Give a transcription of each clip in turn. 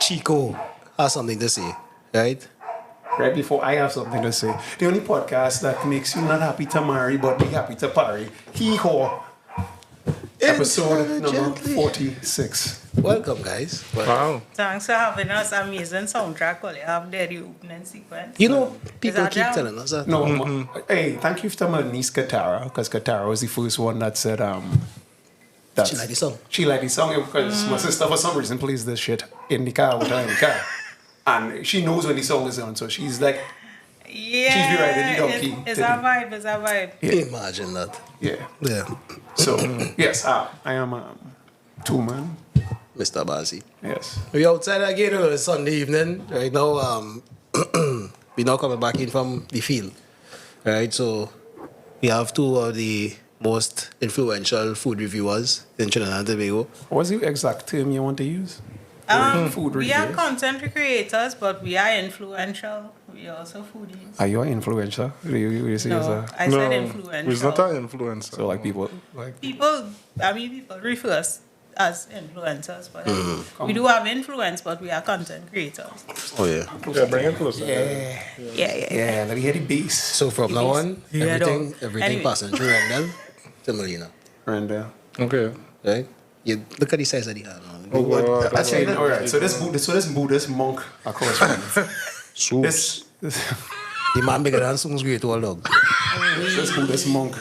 Chico has something to say, right? Right before I have something to say. The only podcast that makes you not happy to marry but be happy to parry. Hee-haw. Episode number 46. Welcome, guys. Wow. Thanks for having us. Amazing soundtrack. All you have there, the opening sequence. You know, people that keep down? telling us that. No, hey, thank you to my niece Katara, because Katara was the first one that said, She like the song. She liked the song because my sister, for some reason, plays this shit in the car with her in the car. And she knows when the song is on, so she's like, Yeah. She's rewriting the donkey It's today. a vibe. It's a vibe. Yeah. Imagine that. yeah. Yeah. So, yes, I am Toolman. Mr. Bazie. Yes. We outside again on a Sunday evening. Right now, we now coming back in from the field. Right, so we have two of the most influential food reviewers in Trinidad and Tobago. What's the exact term you want to use? Food We are reviewers? content creators, but we are influential. We are also foodies. Are you an influencer? You say it's No, a, I said influential. He's not an influencer. so like people like People refer us as influencers, but we do have influence, but we are content creators. Oh, yeah. Yeah, bring it closer. Yeah. let me hear the bass. So from now on, Yeah, everything anyway. passing through Rendell to Melina. And Okay. Right? You look at the size of the hand. Oh, God. that's right. All right. So this Buddhist monk across from me. Soups. The man bigger than Sung's great old dog. This Buddhist monk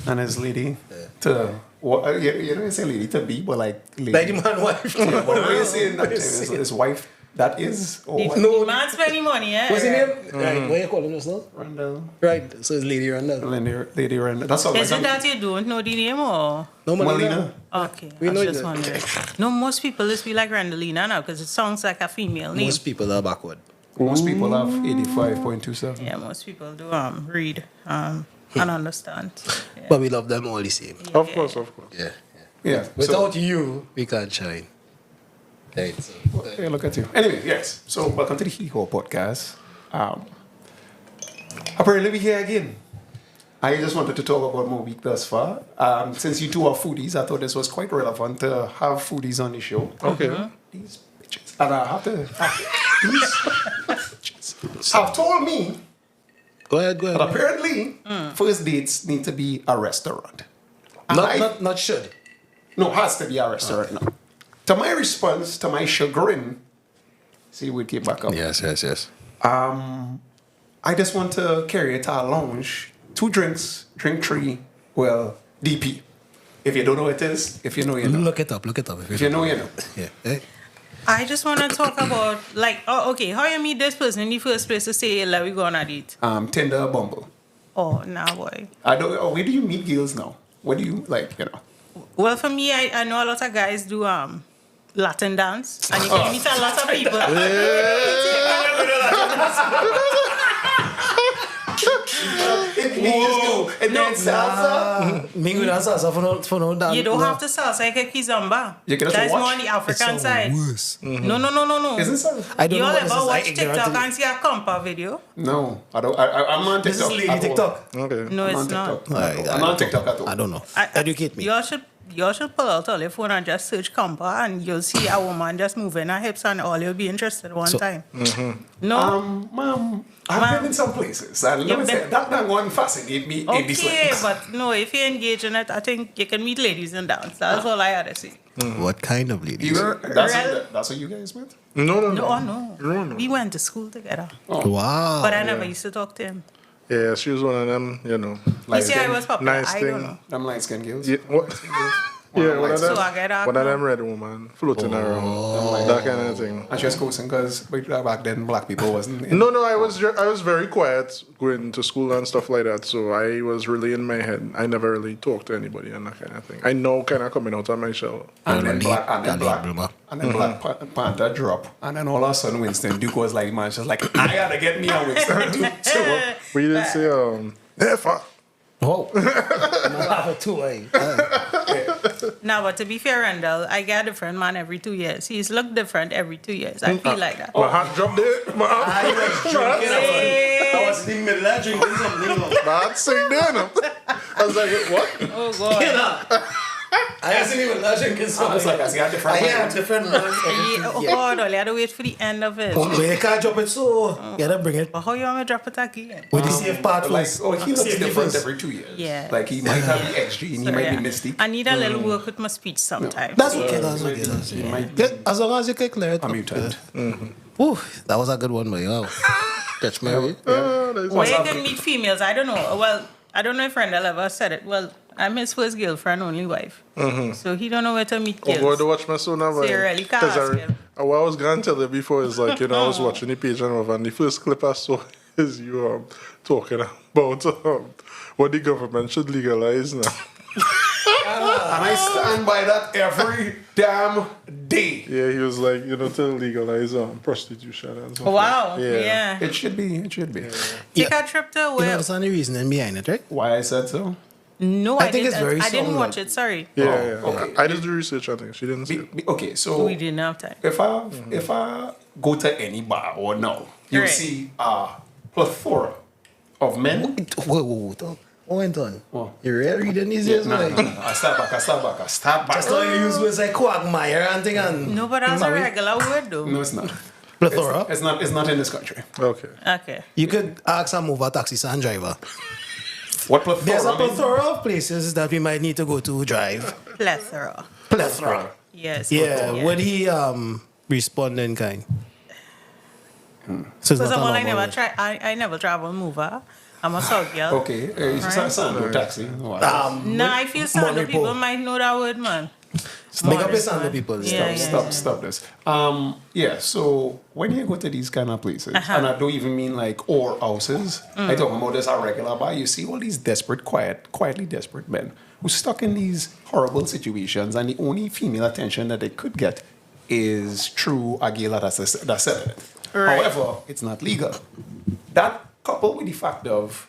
and his lady to what you don't say lady to be, but like lady. Like the man wife. What are you saying? That his wife. That is. Or what? The man spending money, eh? What's his name? Right, what you call him just now? Randall. Right, so it's Lady Rendell. Lady Randall. That's all. Is it that you don't know the name or? No, Melina. Melina. Okay, We I know was just that. wondering. No, most people just be like Randalina now because it sounds like a female name. Most people are backward. Most people have 85.27. Yeah, most people do read and understand. Yeah. But we love them all the same. Of course. Yeah. Yeah. Without you, we can't shine. Right, so. Yeah, look at you. Anyway, yes. So welcome to the Hee-Haw podcast. Apparently we're here again. I just wanted to talk about my week thus far. Since you two are foodies, I thought this was quite relevant to have foodies on the show. Okay. These bitches. And I have to... these bitches have told me Go ahead. that apparently first dates need to be a restaurant. And Not should. No, has to be a restaurant now. To my response, to my chagrin, see, we keep back up. Yes. I just want to carry it to a lounge. 2 drinks, drink 3, well, DP. If you don't know what it is, if you know, you know. Look it up. If you know, you know. Yeah. Eh? I just want to talk about okay, how you meet this person in the first place to say like we go on a date? Tinder, Bumble. Oh, nah, boy. I don't. Where do you meet girls now? Where do you like? You know. Well, for me, I know a lot of guys do Latin dance, and you can meet a lot of people. It means salsa. Me with salsa for no dance. You don't have to salsa, you can kizomba. You can also That's watch. more on the African side. Worse. No. Isn't salsa? I don't You know all what this ever is. watch TikTok and see a compa video? No, I don't. I'm on TikTok. This is Lady at all. TikTok. Okay. No, I'm on it's not. TikTok. I'm on TikTok at all. I don't know. I- Educate me. Y'all should pull out all your phone and just search compa and you'll see a woman just moving her hips and all you'll be interested one So- time. No? Ma'am, I've Ma'am. been in some places, and let You've me say been- that one fascinated me in this Okay, way. but no, if you engage in it, I think you can meet ladies and dance. That's all I had to say. What kind of ladies? That's what you guys met? No. No. We went to school together. Wow. But I never used to talk to him. Yeah, she was one of them, you know. You see, I was popular. nice I thing. don't know. Them light skinned girls. Yeah, what? Yeah, one of So them. I get out One of now. them red woman floating around. That kind of thing. And she was coasting because back then black people wasn't. No, I was very quiet going to school and stuff like that. So I was really in my head. I never really talked to anybody and that kind of thing. I know kind of coming out of my shell. And then black, Bloomer. and then Black Panther drop, and then all of a sudden Winston Duke was like, man, she's like, I gotta get me a Winston Duke too. We didn't say never. Oh. I'm laughing too, eh? Now, but to be fair, Randall, I get a different man every 2 years. He's looked different every 2 years. I feel like that. My hat dropped there. My I was drinking. I was in the middle of drinking something. hat sing there. I was like, what? Oh, God. I wasn't even drinking so. I was like, I got different. I have different lungs. Oh, no, you had to wait for the end of it. Oh, but you can't drop it so. You gotta bring it. But how you want me to drop it again? With the safe part Like, first. he looks Safety different first. every 2 years. Yeah. Like, he might have the XG and he might be misty. I need a little work with my speech sometimes. That's okay, that's okay. He might Yeah, as long as you can clear it. a up. mutant. Ooh, that was a good one, man. Wow. Catch me. Where you can meet females, I don't know. Well, I don't know if Randall ever said it. Well, I'm his first girlfriend, only wife. So he don't know where to meet I'm going girls. to watch my son now. So you really can't ask him. What I was going to tell you before is like, I was watching the page and the first clip I saw is you talking about what the government should legalize now. And I stand by that every damn day. Yeah, he was like, to legalize prostitution and stuff. Wow. Yeah. Yeah. It should be. Take a trip to You know, where? there's only reasoning behind it, right? Why I said so? No, I I think didn't. it's very I didn't sound watch like- it. Sorry. Yeah, okay. I did the research, I think. She didn't see it. Okay, so We didn't have time. if I go to any bar or no, you Right. see a plethora of men. Whoa. What went on? What? You really reading these days? No. Like, I start back. just like you use words like quagmire and thing and... No, but that's a regular word though. No, it's not. Plethora. It's not in this country. Okay. Okay. You could ask a mover taxi stand driver. What plethora? There's a means? plethora of places that we might need to go to drive. Plethora. Plethora. Yes. Yeah. Would he respond in kind? So it's Because not a I normal never word. try. I never travel mover. I'm a South girl. Okay, it's Right. Sando taxi. Wow. No, I feel Sando Money people poor. might know that word, man. Make up Modest, your Sando man. people. Yeah, Stop this. Yeah, so when you go to these kind of places, Uh-huh. and I don't even mean like or houses, I talk about this a regular bar, you see all these quietly desperate men who stuck in these horrible situations, and the only female attention that they could get is through a gala that's selling it. Right. However, it's not legal. That coupled with the fact of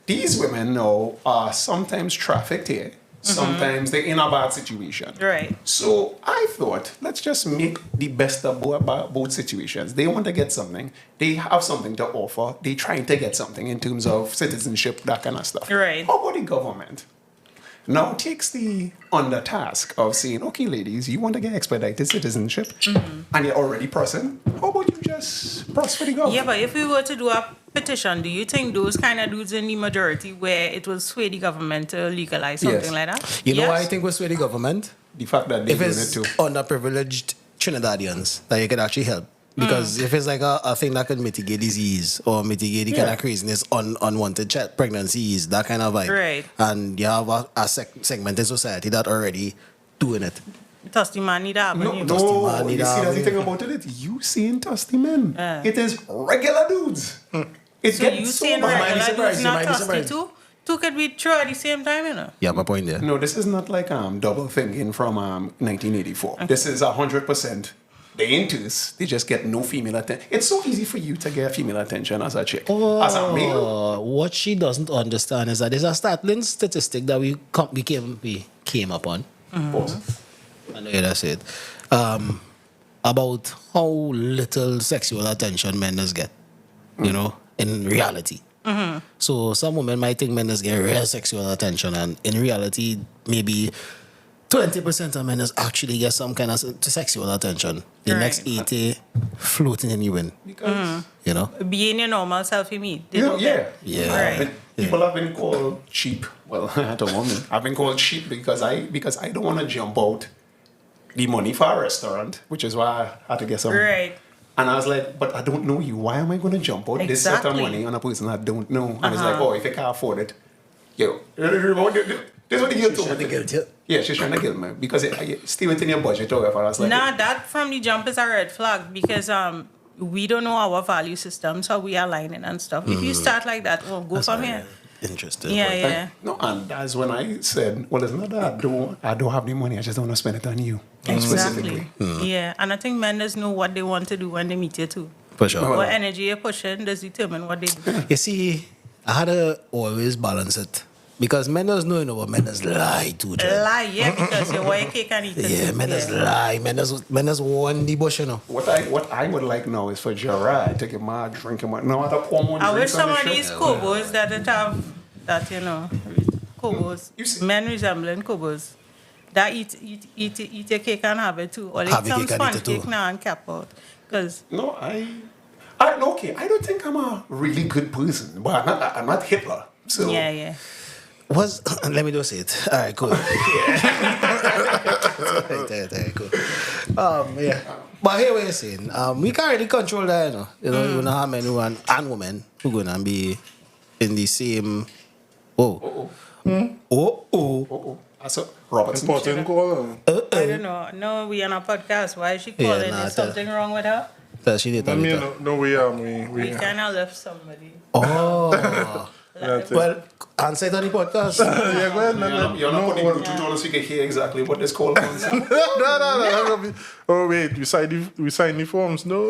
these women now are sometimes trafficked here, sometimes they're in a bad situation. Right. So I thought, let's just make the best of both situations. They want to get something. They have something to offer. They're trying to get something in terms of citizenship, that kind of stuff. Right. How about the government? Now takes the under task of saying, okay, ladies, you want to get expedited citizenship, and you're already pressing. How about you just press for the government? Yeah, but if we were to do a petition, do you think those kind of dudes in the majority where it will sway the government to legalize something Yes. like that? You know Yes. why I think we're sway the government? The fact that they If do it it's too. underprivileged Trinidadians that you could actually help. Because if it's like a thing that could mitigate disease or mitigate the kind of craziness on unwanted pregnancies, that kind of vibe. Right. And you have a segment in society that already doing it. Toasty man need to have No, a new- you see, that's the thing about it. You seeing Tusty men. It is regular dudes. It So you gets so saying bad. might be regular surprised, dudes you not might be toasty surprised. too? Two could be true at the same time, you know? Yeah, my point there. No, this is not like double thinking from 1984. This is 100%. They into this. They just get no female attention. It's so easy for you to get female attention as a chick. As a male. What she doesn't understand is that there's a startling statistic that we came upon. Pause. I know you just said about how little sexual attention men does get, you know, in reality. So some women might think men does get real sexual attention, and in reality, maybe 20% of men does actually get some kind of sexual attention. The Right. next 80 floating in the wind, Because you know. Being your normal self, you mean? They don't get- Yeah. Right. People have been called cheap. Well, I don't want me. I've been called cheap because I don't want to jump out the money for a restaurant, which is why I had to get some. Right. And I was like, but I don't know you. Why am I going to jump out this set of Exactly. money on a person I don't know? And it's like, oh, if I can't afford it, yo, this is what the girl told me. Yeah, she's trying to kill me because it's still within your budget or whatever. I was like, Nah, that from the jump is a red flag because we don't know our value systems, how we align it and stuff. If you start like that, oh, go from here. Interesting. Yeah, But- yeah. no, and that's when I said, well, it's not that I don't have the money. I just don't want to spend it on you specifically. Exactly. Yeah, and I think men just know what they want to do when they meet you too. For sure. What energy you're pushing does determine what they do. You see, I had to always balance it. Because men does know, you know, but men does lie too, John. Lie, yeah, because you want your cake and eat it. Yeah, men does lie. Men does warn the bush, you know. What I would like now is for Gerard to get my drink and no matter pour more I wish drinks on some the of show. these Kobos that have that, you know, Kobos, You see- men resembling Kobos. that eat your cake and have it too. Or Have eat your some cake and eat sponge it too. cake now and cap out. Because No, okay. I don't think I'm a really good person, but I'm not Hitler. So yeah. Let me just say it. All right, cool. Right, cool. Yeah. But here what you're saying, we can't really control that, you know. You know how many men and women who gonna be in the same. Oh. That's Robertson. Important call. I don't know. No, we on a podcast. Why is she calling? nah, Is something wrong with her? So she did I tell me mean, that. no, we We kind of left somebody. Oh. That's it. Well, answer it on the podcast. Yeah, go ahead. You're not putting Bluetooth on so you can hear exactly what this call is. No. Oh wait, we signed the forms. No.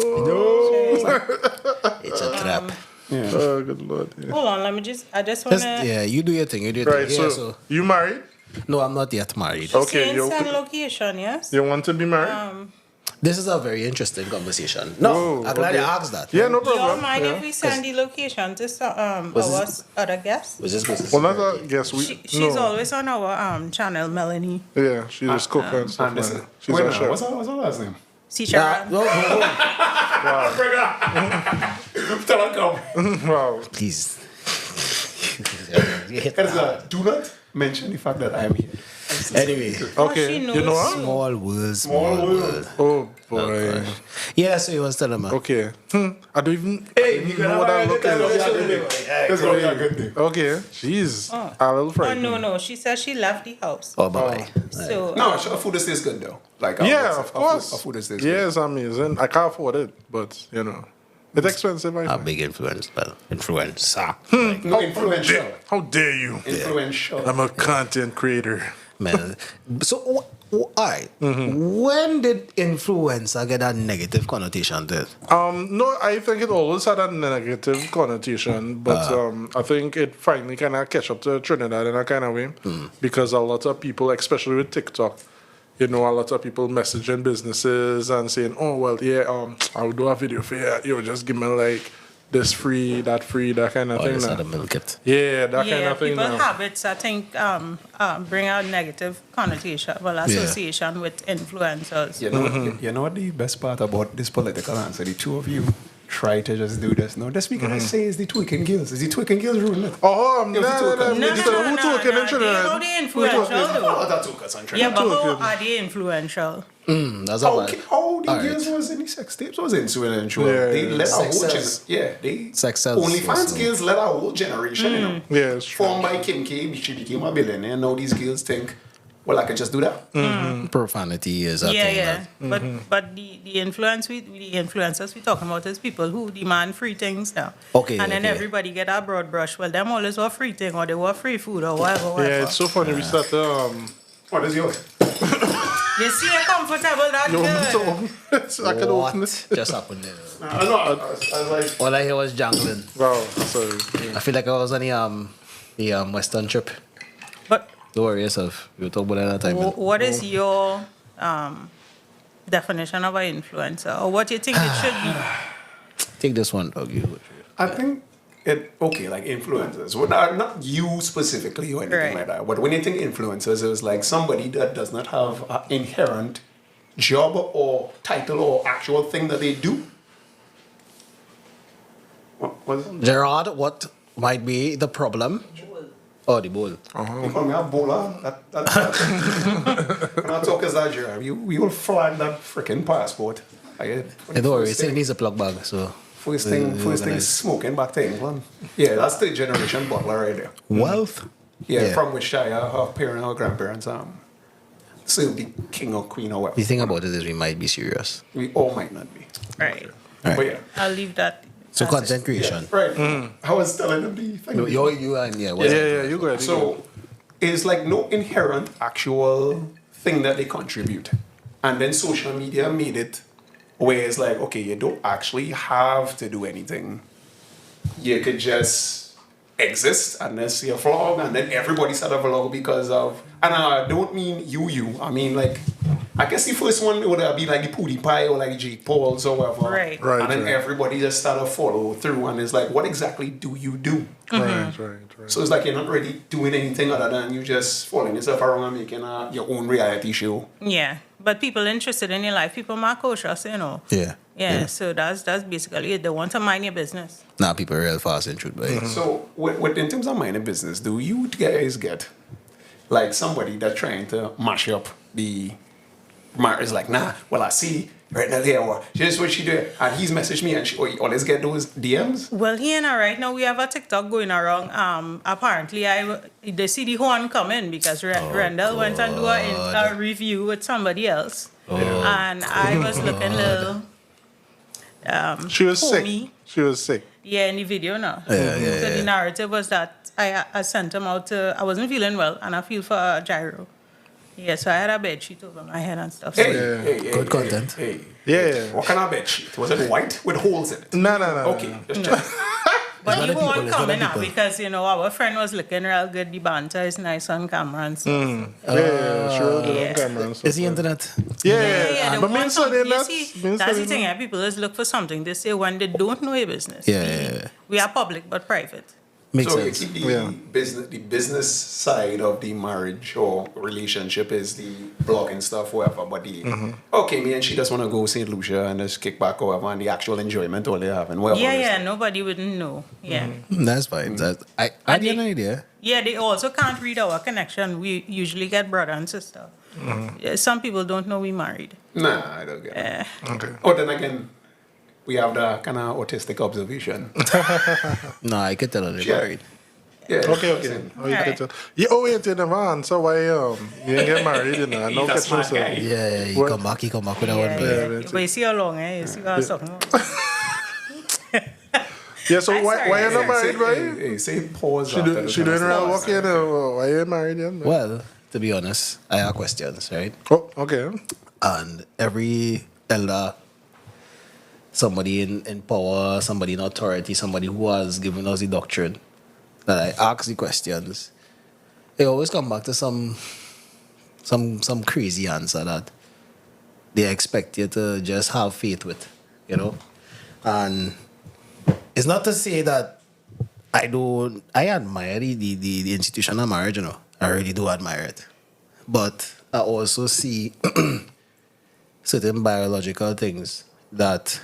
It's a trap. Oh good lord. Yeah. Hold on, I just want to... Yeah, you do your thing. Right. Yeah, So you married? no, I'm not yet married. Okay. Send location, yes? You want to be married? This is a very interesting conversation. No, Oh, I'm glad okay. you asked that. Yeah, no Do you problem. mind Yeah. if we send the location to Was our this- other guests? Was this business? Well, not a guess. She's no. always on our channel, Melanie. Yeah, she just cook and stuff. And this Like that. She's wait, a no, chef. what's her last name? See, Ah, Sharon? no. Tell her come. Wow. Please. Do not mention the fact that I am here. Anyway, Okay. she knows You know her? you. small world, small world. Oh boy. Yeah, so you was telling me. Okay. I don't even know what that look like. That's going to be a good thing. Okay. Jeez. A little Oh, frightened. no. She said she left the house. Oh, bye-bye. So, No, her food is still good though. Like Yeah, of course. Her food is still Yeah, good. it's amazing. I can't afford it, but you know, it's expensive. I A think. big influence. Well, influencer. No, influential. How dare you? Influential. I'm a content creator. Man. So, all right. When did influencer get a negative connotation to it? No, I think it always had a negative connotation, but I think it finally kind of catch up to Trinidad in a kind of way because a lot of people, especially with TikTok, you know, a lot of people messaging businesses and saying, "Oh well, yeah, I'll do a video for you. You just give me like this free, that kind of Oh, thing." this now. had a milk it. Yeah, that kind yeah, of thing. people Now. habits, I think, bring out negative connotation, association with influencers. You know what the best part about this political answer? The two of you try to just do this. No, this week I say is the tweaking girls. Is the tweaking girls ruling it? Oh, It was a token. No, who talking in Trinidad? How they influential, though? That's okay. Yeah, but how are they influential? That's all right. How the All girls right. was in the sex tapes was influential. Yeah, They yeah. let a Sex whole sells. they Sex sells OnlyFans also. girls let a whole generation, you know. Yeah, it's true. Formed by Kim K, she became a billionaire. Now these girls think, well, I can just do that. Profanity is a Yeah, thing. yeah. that- But the influencers we talking about is people who demand free things now. Okay, And then okay. everybody get a broad brush. Well, them always want free thing or they want free food or whatever. Yeah, it's so funny. We start What is yours? You see you're comfortable that good. I can open What it. just happened there? I know. I was like, All I hear was jangling. Wow, sorry. I feel like I was on the Western trip. But Don't worry yourself. We'll talk about that another time. man. what is your definition of an influencer? Or what do you think it should be? Take this one, dog. You. I think like influencers. Well, not you specifically or anything Right. like that. But when you think influencers, it was like somebody that does not have an inherent job or title or actual thing that they do. What was it? Gerard, what might be the problem? Oh, the bowl. You call me a bowler? When I talk as that, Gerard, you will flag that freaking passport. Hey, don't worry, it needs a plug bag, so. First thing organize. smoking back to England. Yeah, that's the generation butler right there. Wealth? Yeah, from which her parents or grandparents still the king or queen or The whatever. thing about it is we might be serious. We all might not be. Right. But yeah. I'll leave that. So as content creation. Right. I was telling them the thing. No, you and yeah. Yeah, you go ahead. So it's like no inherent actual thing that they contribute. And then social media made it where it's like, okay, you don't actually have to do anything. You could just exist and then see a vlog and then everybody start a vlog because of, and I don't mean you, I mean like, I guess the first one would be like the PewDiePie or like Jake Paul's or whatever. Right. And then everybody just start to follow through and it's like, what exactly do you do? Right. So it's like you're not really doing anything other than you just following yourself around and making your own reality show. Yeah, but people interested in your life, people more cautious, you know. Yeah. So that's basically it. They want to mind your business. Nah, people are real fast in truth, but So with in terms of minding business, do you guys get like somebody that's trying to mash up the marriage? Is like, nah, well I see right now here, or here's what she do, and he's messaged me and she always get those DMs. Well, here now, right now, we have a TikTok going around. Apparently, they see the horn coming because Rendell went and do a review with somebody else. And I was looking a little She was foamy. sick. She was sick. Yeah, in the video now. So the narrative was that I sent him out to, I wasn't feeling well, and I feel for a gyro. Yeah, so I had a bed sheet over my head and stuff. So Good content. Yeah. What kind of bed sheet? Was it white with holes in it? No. Okay, just check. But It's he not a won't people, it's come not a in now people. because, you know, our friend was looking real good. The banter is nice on camera and stuff. Yeah, she was Yeah. on camera and stuff. It's the internet. Yeah. They But want me something. saying You that. see, that's the thing. People just look for something to say when they don't know your business. Yeah. We are public but private. Makes So sense. you keep the business side of the marriage or relationship is the blogging stuff, whatever. But the okay, me and she just want to go St. Lucia and just kick back or whatever, and the actual enjoyment all they have and whatever. Yeah, nobody wouldn't know. Yeah. That's fine. I had an idea. Yeah, they also can't read our connection. We usually get brother and sister. Yeah, some people don't know we married. Nah, I don't get it. Okay. Oh, then again, we have the kind of autistic observation. No, I could tell her they're Yeah. married. Yeah. Okay. Oh, you Alright. can tell. Wait, you never answer why you didn't get married, you know. No That's catch my yourself. guy. Yeah, he What? come back with that one. Yeah. But But you see how long, eh? You see how something. Yeah, so I'm why sorry. you not married, right? Hey, say pause. She doing real work, you know. Why you married, then? well, to be honest, I have questions, right? Oh, okay. And every elder, somebody in power, somebody in authority, somebody who has given us the doctrine, that I ask the questions, they always come back to some crazy answer that they expect you to just have faith with, you know? And it's not to say that I admire the institution of marriage, you know. I really do admire it. But I also see certain biological things that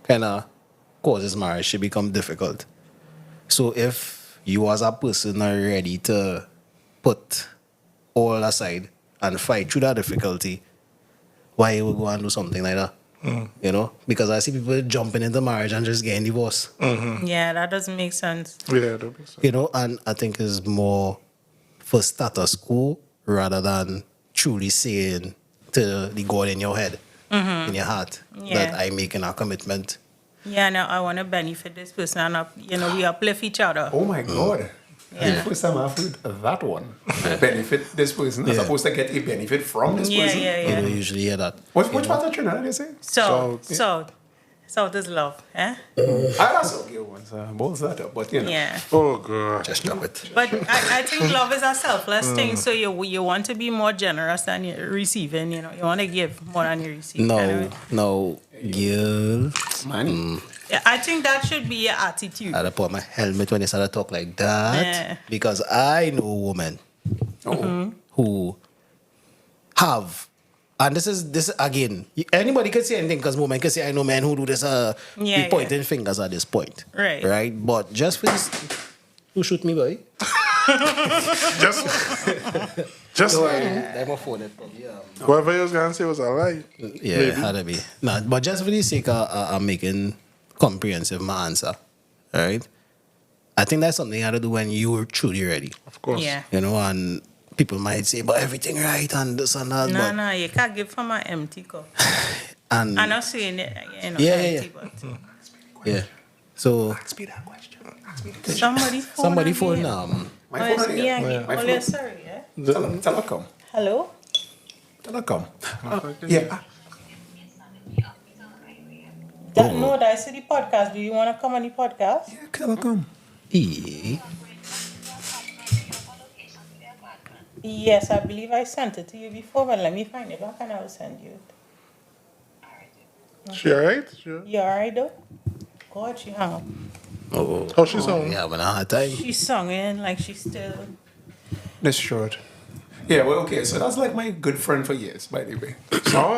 kind of causes marriage to become difficult. So if you as a person are ready to put all aside and fight through that difficulty, why you would go and do something like that? You know? Because I see people jumping into marriage and just getting divorced. Yeah, that doesn't make sense. Yeah, that makes sense. You know, and I think it's more for status quo rather than truly saying to the God in your head, in your heart, Yeah. that I'm making a commitment. Yeah, no, I want to benefit this person and, we uplift each other. Oh my God. Yeah. The first time I've heard that one. Benefit this person. I'm supposed to get a benefit from this person. You Yeah. don't usually hear that. Which part of Trinidad you say? South is love, eh? I also give one, so balls that up, but you know. Yeah. Oh, God. Just drop it. But I think love is a selfless thing, so you want to be more generous than you're receiving, You want to give more than you receive. No, girl. Man. Yeah, I think that should be your attitude. I had to put my helmet when they started to talk like that. Yeah. Because I know women who have, and this is again, anybody can say anything because women can say, I know men who do this, be pointing fingers at this point. Right. Right? But just for this, who shoot me, boy? Just I'm a phone. whatever you was going to say was a lie. Yeah, it had to be. No, but just for the sake of making comprehensive my answer, right? I think that's something you have to do when you're truly ready. Of course. Yeah. You know, and people might say, but everything right and this and that. but, No, you can't give from an empty cup. And I'm not saying it, Yeah, empty, yeah. but yeah. So Ask me that question. somebody phone. My Oh, phone it's here. me again. My Oh, phone. yeah, sorry, yeah. Tell her come. Hello? Tell her come. Yeah. No, that's the podcast. Do you want to come on the podcast? Yeah, tell her come. eh, Yes, I believe I sent it to you before, but let me find it back and I will send you it. She alright? You alright though? God, she hung up. Oh, How she sound? yeah, having a hard time. She's sung in like she's still. That's short. Yeah, well, okay, so that's like my good friend for years, by the way. Oh,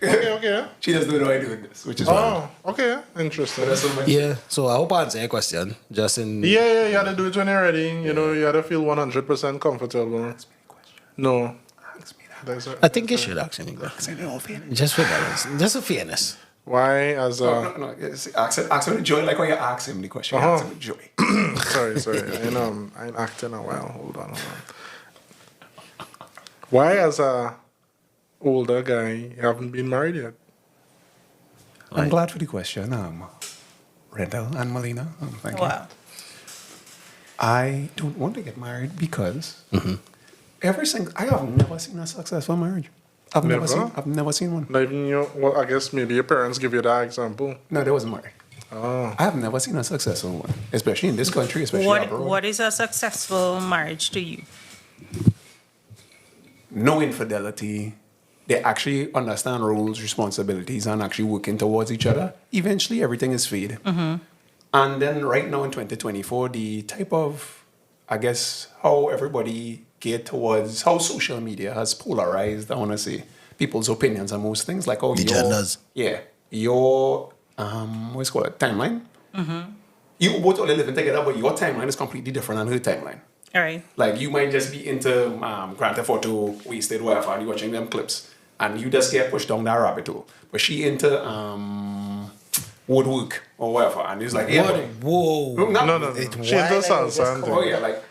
Yeah. okay. She doesn't know I do this, which is why. Oh, okay. Interesting. That's so much. Yeah, so I hope I answer your question. Just in. Yeah, you gotta do it when you're ready. You know, you gotta feel 100% comfortable. Ask me the question. No. Ask me that. That's I think you should actually go. In all fairness. Just for balance. Just for fairness. Why, as No, yes, ask him with joy, like when you ask him the question. You ask him with joy. sorry, I ain't acting a while. Hold on. Why, as a older guy, you haven't been married yet? I'm glad for the question, Rendell and Melina. Thank you. Wow. I don't want to get married because I have never seen a successful marriage. I've never seen one. Not even I guess maybe your parents give you that example. No, they wasn't married. Oh. I have never seen a successful one, especially in this country, especially abroad. What is a successful marriage to you? No infidelity. They actually understand roles, responsibilities, and actually working towards each other. Eventually, everything is fade. And then right now in 2024, the type of, I guess, how everybody get towards, how social media has polarized, I want to say, people's opinions on most things. Like, The genders. Yeah. Your, what's it called, timeline. You both only living together, but your timeline is completely different than her timeline. All right. Like, you might just be into Grand Theft Auto, Wasted, whatever, and you're watching them clips. And you just get pushed down that rabbit hole. But she into woodwork or whatever. And he's like, yeah. Whoa. No. She into salsa. Oh, yeah, like.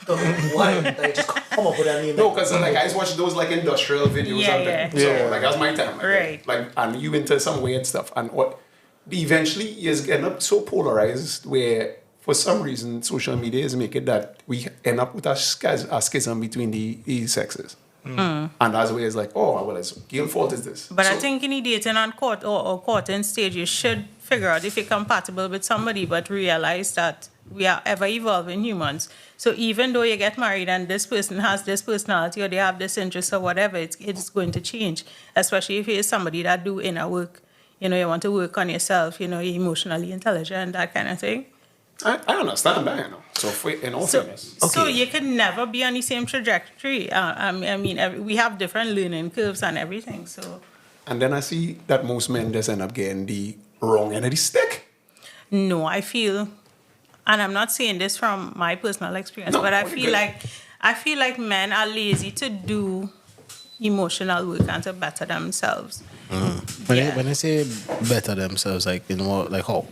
Why? Like, just come up with that name. No, because like, I just watch those like industrial videos Yeah, and things. yeah. So, like, that's my time. Right. Like, and you into some weird stuff. And what eventually is end up so polarized where, for some reason, social media is making that we end up with a schism between the sexes. And that's where it's like, oh, well, it's Gail fault is this. But I So- think in the dating and court or courting stage, you should figure out if you're compatible with somebody, but realize that we are ever evolving humans. So even though you get married and this person has this personality or they have this interest or whatever, it's going to change. Especially if you're somebody that do inner work. You know, you want to work on yourself, you know, you're emotionally intelligent, that kind of thing. I understand that, you know. So, in all fairness. So you can never be on the same trajectory. I mean, we have different learning curves and everything. So. And then I see that most men just end up getting the wrong end of the stick. No, I feel, and I'm not saying this from my personal experience, but I feel like men are lazy to do emotional work and to better themselves. When I say better themselves, like, you know, like how?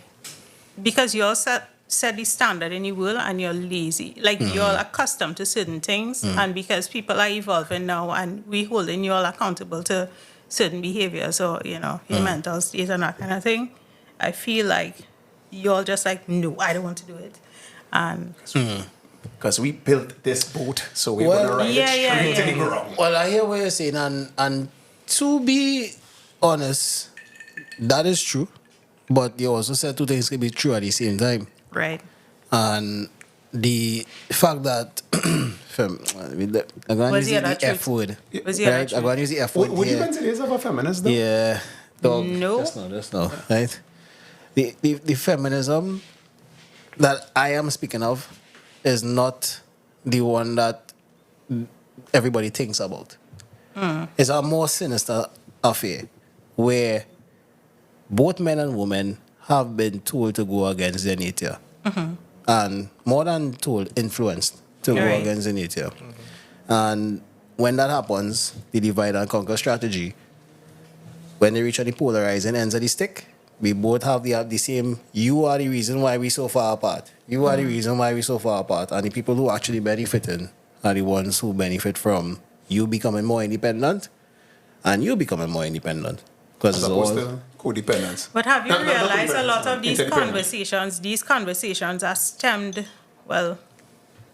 Because you all set the standard in the world and you're lazy. Like you're accustomed to certain things, and because people are evolving now and we holding you all accountable to certain behaviors or, you know, your mental state and that kind of thing, I feel like you're just like, no, I don't want to do it. And Because we built this boat, so we're Well, going to ride it straight to the ground. Well, I hear what you're saying, and to be honest, that is true. But you also said two things can be true at the same time. right. And the fact that I'm going to Was use the the other F truth? word. Was the other Right? I'm truth? going to use the F word Would you here. consider yourself a feminist, though? Yeah. Dog. No. Just no. Right? The feminism that I am speaking of is not the one that everybody thinks about. It's a more sinister affair where both men and women have been told to go against their nature. And more than told, influenced to go Right. against their nature. And when that happens, the divide and conquer strategy, when they reach on the polarizing ends of the stick, we both have the same, you are the reason why we so far apart. You are the reason why we so far apart. And the people who actually benefiting are the ones who benefit from you becoming more independent and you becoming more independent. Because As it's opposed all... to codependence. But have you No, not realized a lot of these interdependence. these conversations are stemmed, well,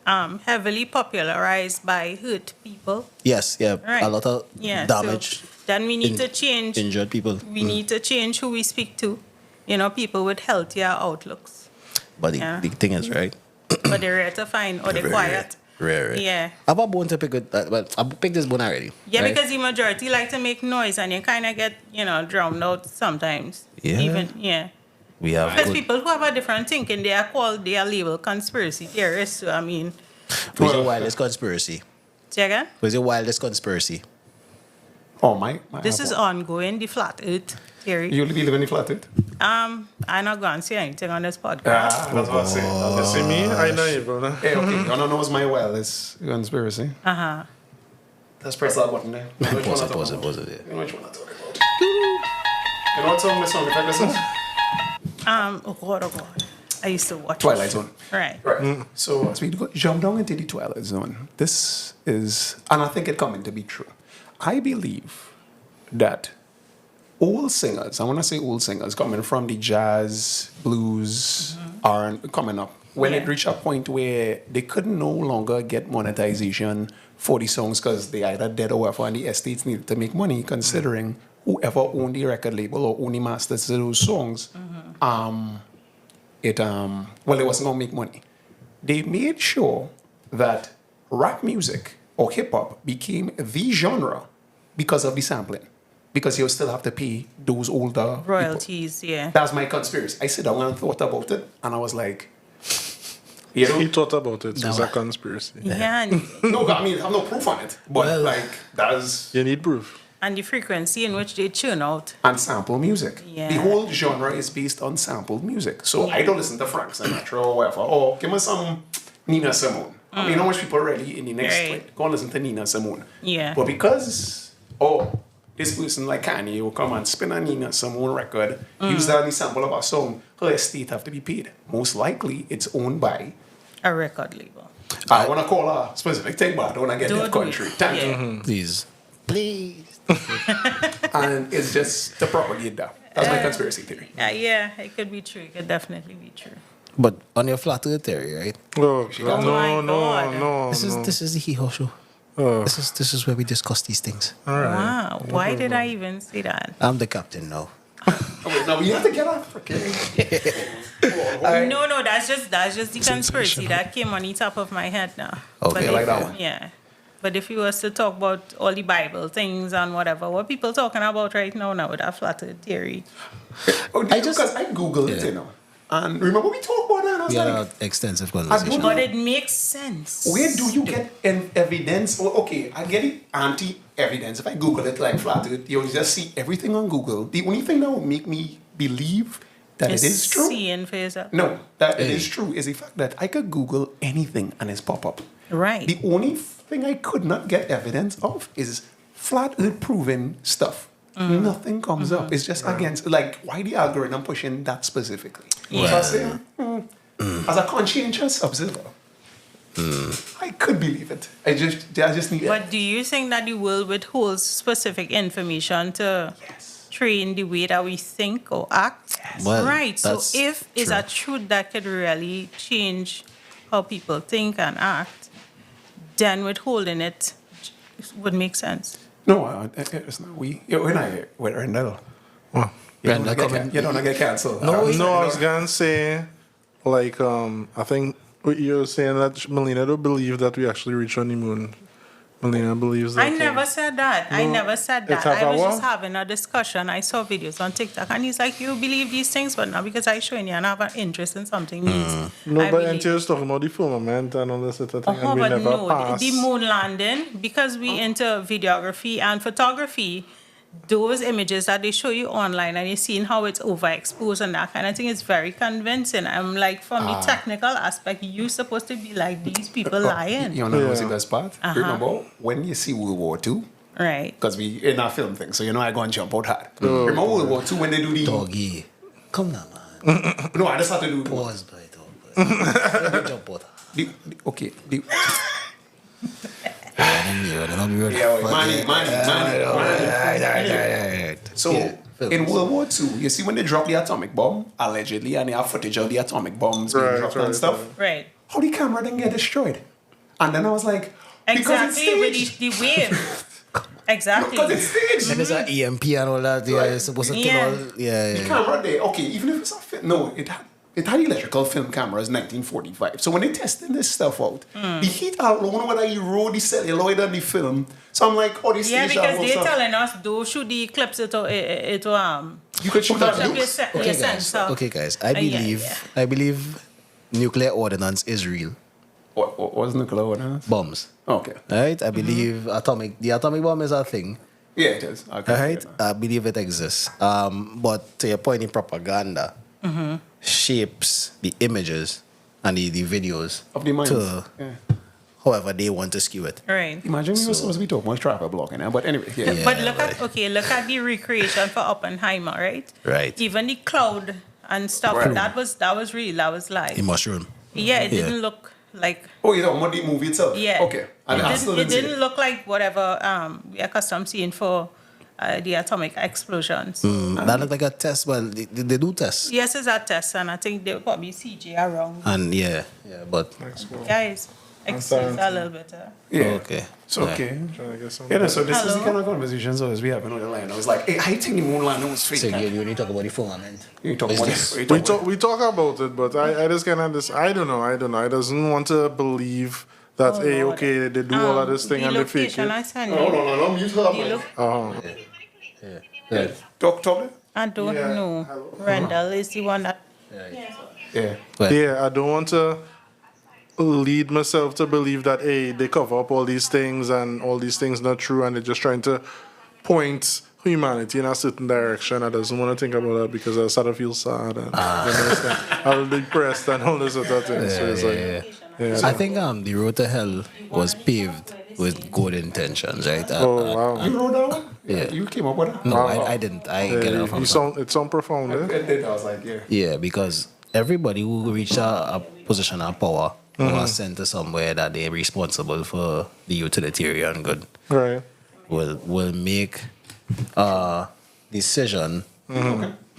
heavily popularized by hurt people? Yes, yeah. Right. A lot of Yeah. damage, So then we need to change. injured people. We need to change who we speak to. You know, people with healthier outlooks. But Yeah. the thing is, right? But they're rare to find or they're quiet. Rare. Yeah. I have a bone to pick with that, but I picked this bone already. Yeah, right? because the majority like to make noise and you kind of get, drowned out sometimes. Yeah. We have Because good. people who have a different thinking, they are labeled conspiracy theorists. So, I mean, Where's your wildest conspiracy? say again? Where's your wildest conspiracy? Oh, my This is ongoing, the flat earth theory. You live in the flat earth? I'm not going to say anything on this podcast. That's what I say. You see me? I know you, brother. Hey, okay. You don't know what's my wildest conspiracy? Uh-huh. Let's press that button there. You know which one I'm talking about? Pause it. You know which one I'm talking about? You know what song this song effect this is? Oh God. I used to watch Twilight it. Zone. Right. Right. So as we jump down into the Twilight Zone, this is, and I think it coming to be true. I believe that old singers, I want to say old singers, coming from the jazz, blues, are coming up. When it Yeah. reached a point where they could no longer get monetization for the songs because they either dead or whatever, and the estates needed to make money, considering whoever owned the record label or owned the masters to those songs, it wasn't gonna make money. They made sure that rap music or hip hop became the genre because of the sampling, because you still have to pay those older people. Royalties, yeah. That's my conspiracy. I sit down and thought about it, and I was like, you know, He thought about it. So it's No. a conspiracy. Yeah, no, I mean, I have no proof on it, but Well- like that's You need proof. and the frequency in which they tune out. and sample music. Yeah. The whole genre is based on sampled music. So I don't listen to Frank Sinatra or whatever. Or give me some Nina Simone. I mean, how much people really in the next Right. like, go and listen to Nina Simone. Yeah. But because this person like Kanye will come and spin a Nina Simone record, use that as a sample of a song, her estate have to be paid. Most likely it's owned by, A record label. I want to call a specific thing, but I don't want to get Don't that do country. it. Thank Yeah. you. Please. And it's just to propagate that. That's my conspiracy theory. Yeah, it could be true. It could definitely be true. But on your flat earth theory, right? Oh, got- no, my God. no. This is the Hee Haw show. Oh. This is where we discuss these things. Wow. Why did I even say that? I'm the captain now. Okay, now we have to get off. Okay. No, that's just the conspiracy that came on the top of my head now. Okay, But I like if- that one. Yeah. But if you was to talk about all the Bible things and whatever, what people talking about right now with that flat earth theory? Because I googled it, Yeah. you know, and remember we talked about that. And I was We had like, an extensive I don't conversation. know. But it makes sense. where do you get evidence? Oh, okay, I get it anti-evidence. If I Google it like flat earth, you'll just see everything on Google. The only thing that will make me believe that it is true. Seeing for yourself. No, that it Hey. is true is the fact that I could Google anything and it's pop up. Right. The only thing I could not get evidence of is flat earth proven stuff. Nothing comes up. It's just against, like, why the algorithm pushing that specifically? Yeah. So I say, as a conscientious observer, I could believe it. I just need But do you think that the world withholds specific information to Yes. train the way that we think or act? Well, Right. So that's if it's true. a truth that could really change how people think and act, then withholding it would make sense. No, it's not. We're not here. We're Rendell. Rendell coming. You don't get cancelled. No, No, I was gonna say, like, I think what you're saying that Melina don't believe that we actually reach on the moon. Melina believes that. I never said that. I No, never said it's that. I was our- just having a discussion. I saw videos on TikTok, and he's like, "You believe these things, but now because I showing you and I have an interest in something means No, I but believe." Until was talking about the firmament and all this sort of thing, and we But never no, passed. the moon landing, because we into videography and photography, those images that they show you online and you're seeing how it's overexposed and that kind of thing is very convincing. I'm like, from the technical aspect, you're supposed to be like, these people lying. You know what's the Yeah. best part? Remember when you see World War II? Right. Because we in our film thing, so you know I go and jump out hard. Remember World War II when they do the Doggy. Come now, man. No, I just have to do Pause, boy. Let me jump out. okay. The, so in World War II, you see when they drop the atomic bomb, allegedly, and they have footage of the atomic bombs being Right, dropped right, and stuff. Right. How the camera didn't get destroyed? And then I was like, because Exactly, with it's staged. the wave. Exactly. Because it's staged. And there's an EMP and all that. Yeah, Right. it's supposed to Yeah. kill all. Yeah, The yeah. camera there, okay, even if it's a film, no, it had it had electrical film cameras 1945. So when they tested this stuff out, the heat alone, whether you roll the celluloid and the film, so I'm like, oh, this Yeah, station because will they're stuff. telling us, do shoot the clips You could shoot that your, nukes. your Okay, guys. sensor. Okay, guys. Yeah. I believe nuclear ordnance is real. What's nuclear ordnance? Bombs. Okay. Right? I believe the atomic bomb is a thing. Yeah, it is. Okay. Right? I believe it exists. But to your point in propaganda, shapes the images and the videos Of the minds. to Yeah. however they want to skew it. Right. Imagine we were supposed to be talking about traffic blocking, but anyway, yeah. Yeah. But look at the recreation for Oppenheimer, right? Right. Even the cloud and stuff. Right. That was real. That was live. The mushroom. Yeah, it Yeah. didn't look like. Oh, you talking about the movie itself? Yeah. Okay. And I still It didn't see didn't look like whatever we're accustomed seeing for the atomic explosions. That looked like a test. Well, they do tests. Yes, it's a test, and I think they'll probably CG around. And yeah, but Guys, excuse a little bit. Yeah. okay. So, okay. Trying to get some. Yeah, no, so this is the Hello. kind of conversations always we have on the line. I was like, hey, I think the moon landing was fake. So man. you only talk about the firmament. You talk about Business. this. We talk about it, but I just kind of I don't know. I doesn't want to believe that Oh, hey, Lord. okay, they do all of this thing The and they fake location it. I sent you. No, mute her. The man. look, Yeah. Talk. I don't Yeah. know. Randall is the one that. Yeah. But Yeah, I don't want to lead myself to believe that hey, they cover up all these things and all these things not true and they're just trying to point humanity in a certain direction. I doesn't want to think about that because I start to feel sad and I'm depressed and all this other things. So it's like, I think the road to hell was paved with good intentions, right? oh wow. You wrote that one? Yeah. You came up with it? No, I didn't. I get it from some. It sound profound, eh? It did. I was like, yeah. Yeah, because everybody who reached a position of power was sent to somewhere that they're responsible for the utilitarian good Right. will make a decision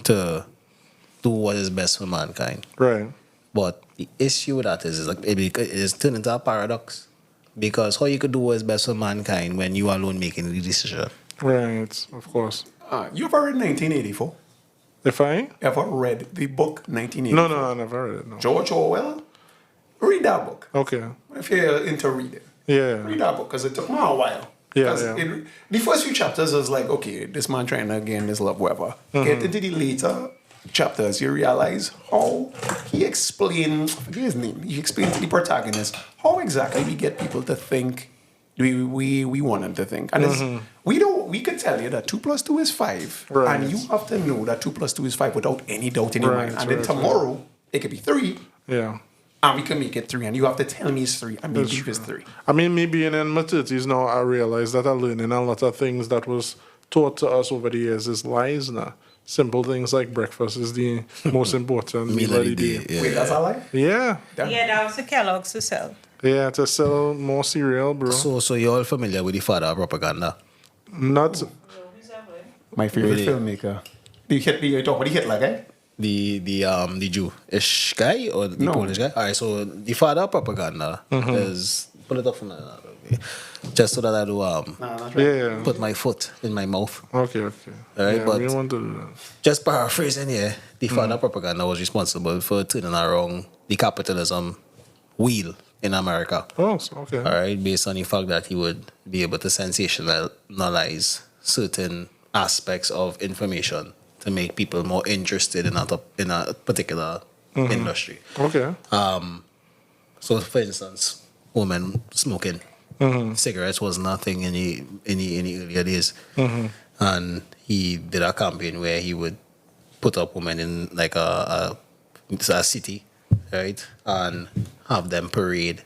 to do what is best for mankind. Right. But the issue with that is like it is turned into a paradox. Because how you could do what is best for mankind when you alone making the decision? Right, of course. You ever read 1984? If I? Ever read the book 1984? No, I never read it. No. George Orwell? Read that book. Okay. If you're into reading. Yeah. Read that book because it took me a while. Yeah, 'Cause yeah. the first few chapters was like, okay, this man trying to gain this love, whatever. Get into the later chapters, you realize how he explained, I forget his name, he explained to the protagonist how exactly we get people to think we want them to think. And it's, we could tell you that 2 + 2 is 5. Right. And you have to know that 2 + 2 is 5 without any doubt in your Right, mind. And then right, tomorrow, it could be 3. Yeah. And we can make it 3, and you have to tell me it's 3, and maybe it's 3. I mean, me being in my 30s now, I realize that I'm learning a lot of things that was taught to us over the years is lies now. Simple things like breakfast is the most important meal of the day. Yeah. Wait, that's a lie? Yeah. Yeah, that was the Kellogg's to sell. Yeah, to sell more cereal, bro. So you're all familiar with the father of propaganda? Not My favorite Really? filmmaker. You talk about the Hitler guy? The Jewish guy or the No. Polish guy? Alright, so the father of propaganda is pull it off from just so that I do That's right. yeah. put my foot in my mouth. Okay. Alright, Yeah, but we don't want to do that. just paraphrasing here, the father of propaganda was responsible for turning around the capitalism wheel in America. Oh, so, okay. All right, based on the fact that he would be able to sensationalize certain aspects of information to make people more interested in a particular industry. Okay. So, for instance, women smoking cigarettes was nothing in the earlier days, and he did a campaign where he would put up women in like a city, right, and have them parade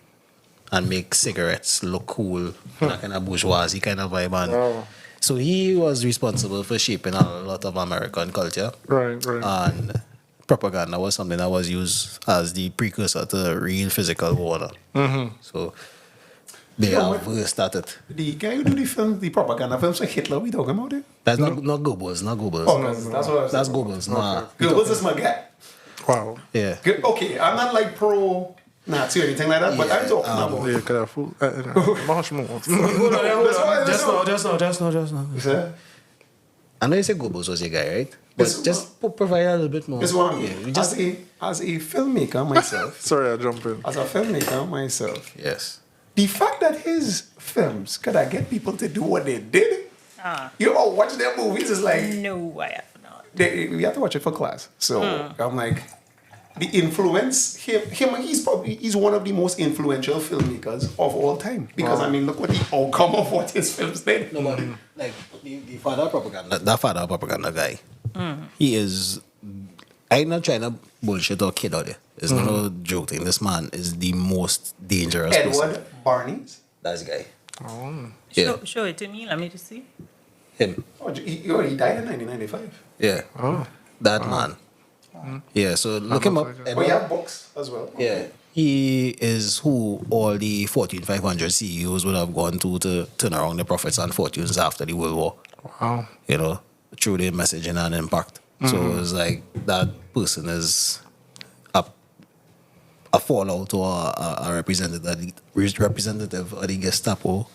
and make cigarettes look cool, that kind of bourgeoisie kind of vibe. And Wow. so he was responsible for shaping a lot of American culture. Right. And propaganda was something that was used as the precursor to real physical war. So they Yeah, are what- versed at it. The guy who do the film, the propaganda films, like Hitler, we talking about it? That's not Goebbels, not Goebbels. Oh, that's what I was That's saying. Goebbels, nah. Goebbels is my guy. Wow. Yeah. Okay, I'm not like pro-Nazi or anything like that, but I'm talking about... Yeah, could I fool? Much more. That's why- Just now. Is that- I know you say Gobos was your guy, right? But just provide a little bit more. This one, Yeah, just, as a filmmaker myself, Sorry, I jump in. as a filmmaker myself, yes. the fact that his films could I get people to do what they did, you ever watch their movies? It's like No, I have not. we have to watch it for class. So I'm like, the influence he's one of the most influential filmmakers of all time because I mean look what the outcome of what his films did. No, but like the father propaganda, that father propaganda guy, he is. I'm not trying to bullshit or kid out there. It's not a joke thing. This man is the most dangerous person. Edward Barnes. That's the guy. Oh. Yeah, Show it to me. Let me just see. him. Oh, he died in 1995. Yeah, that man. Yeah, so look him up. Oh, you have books as well. Yeah, he is who all the Fortune 500 CEOs would have gone to turn around their profits and fortunes after the World War. Wow. You know, through their messaging and impact. So it's like that person is a fallout or a representative of the Gestapo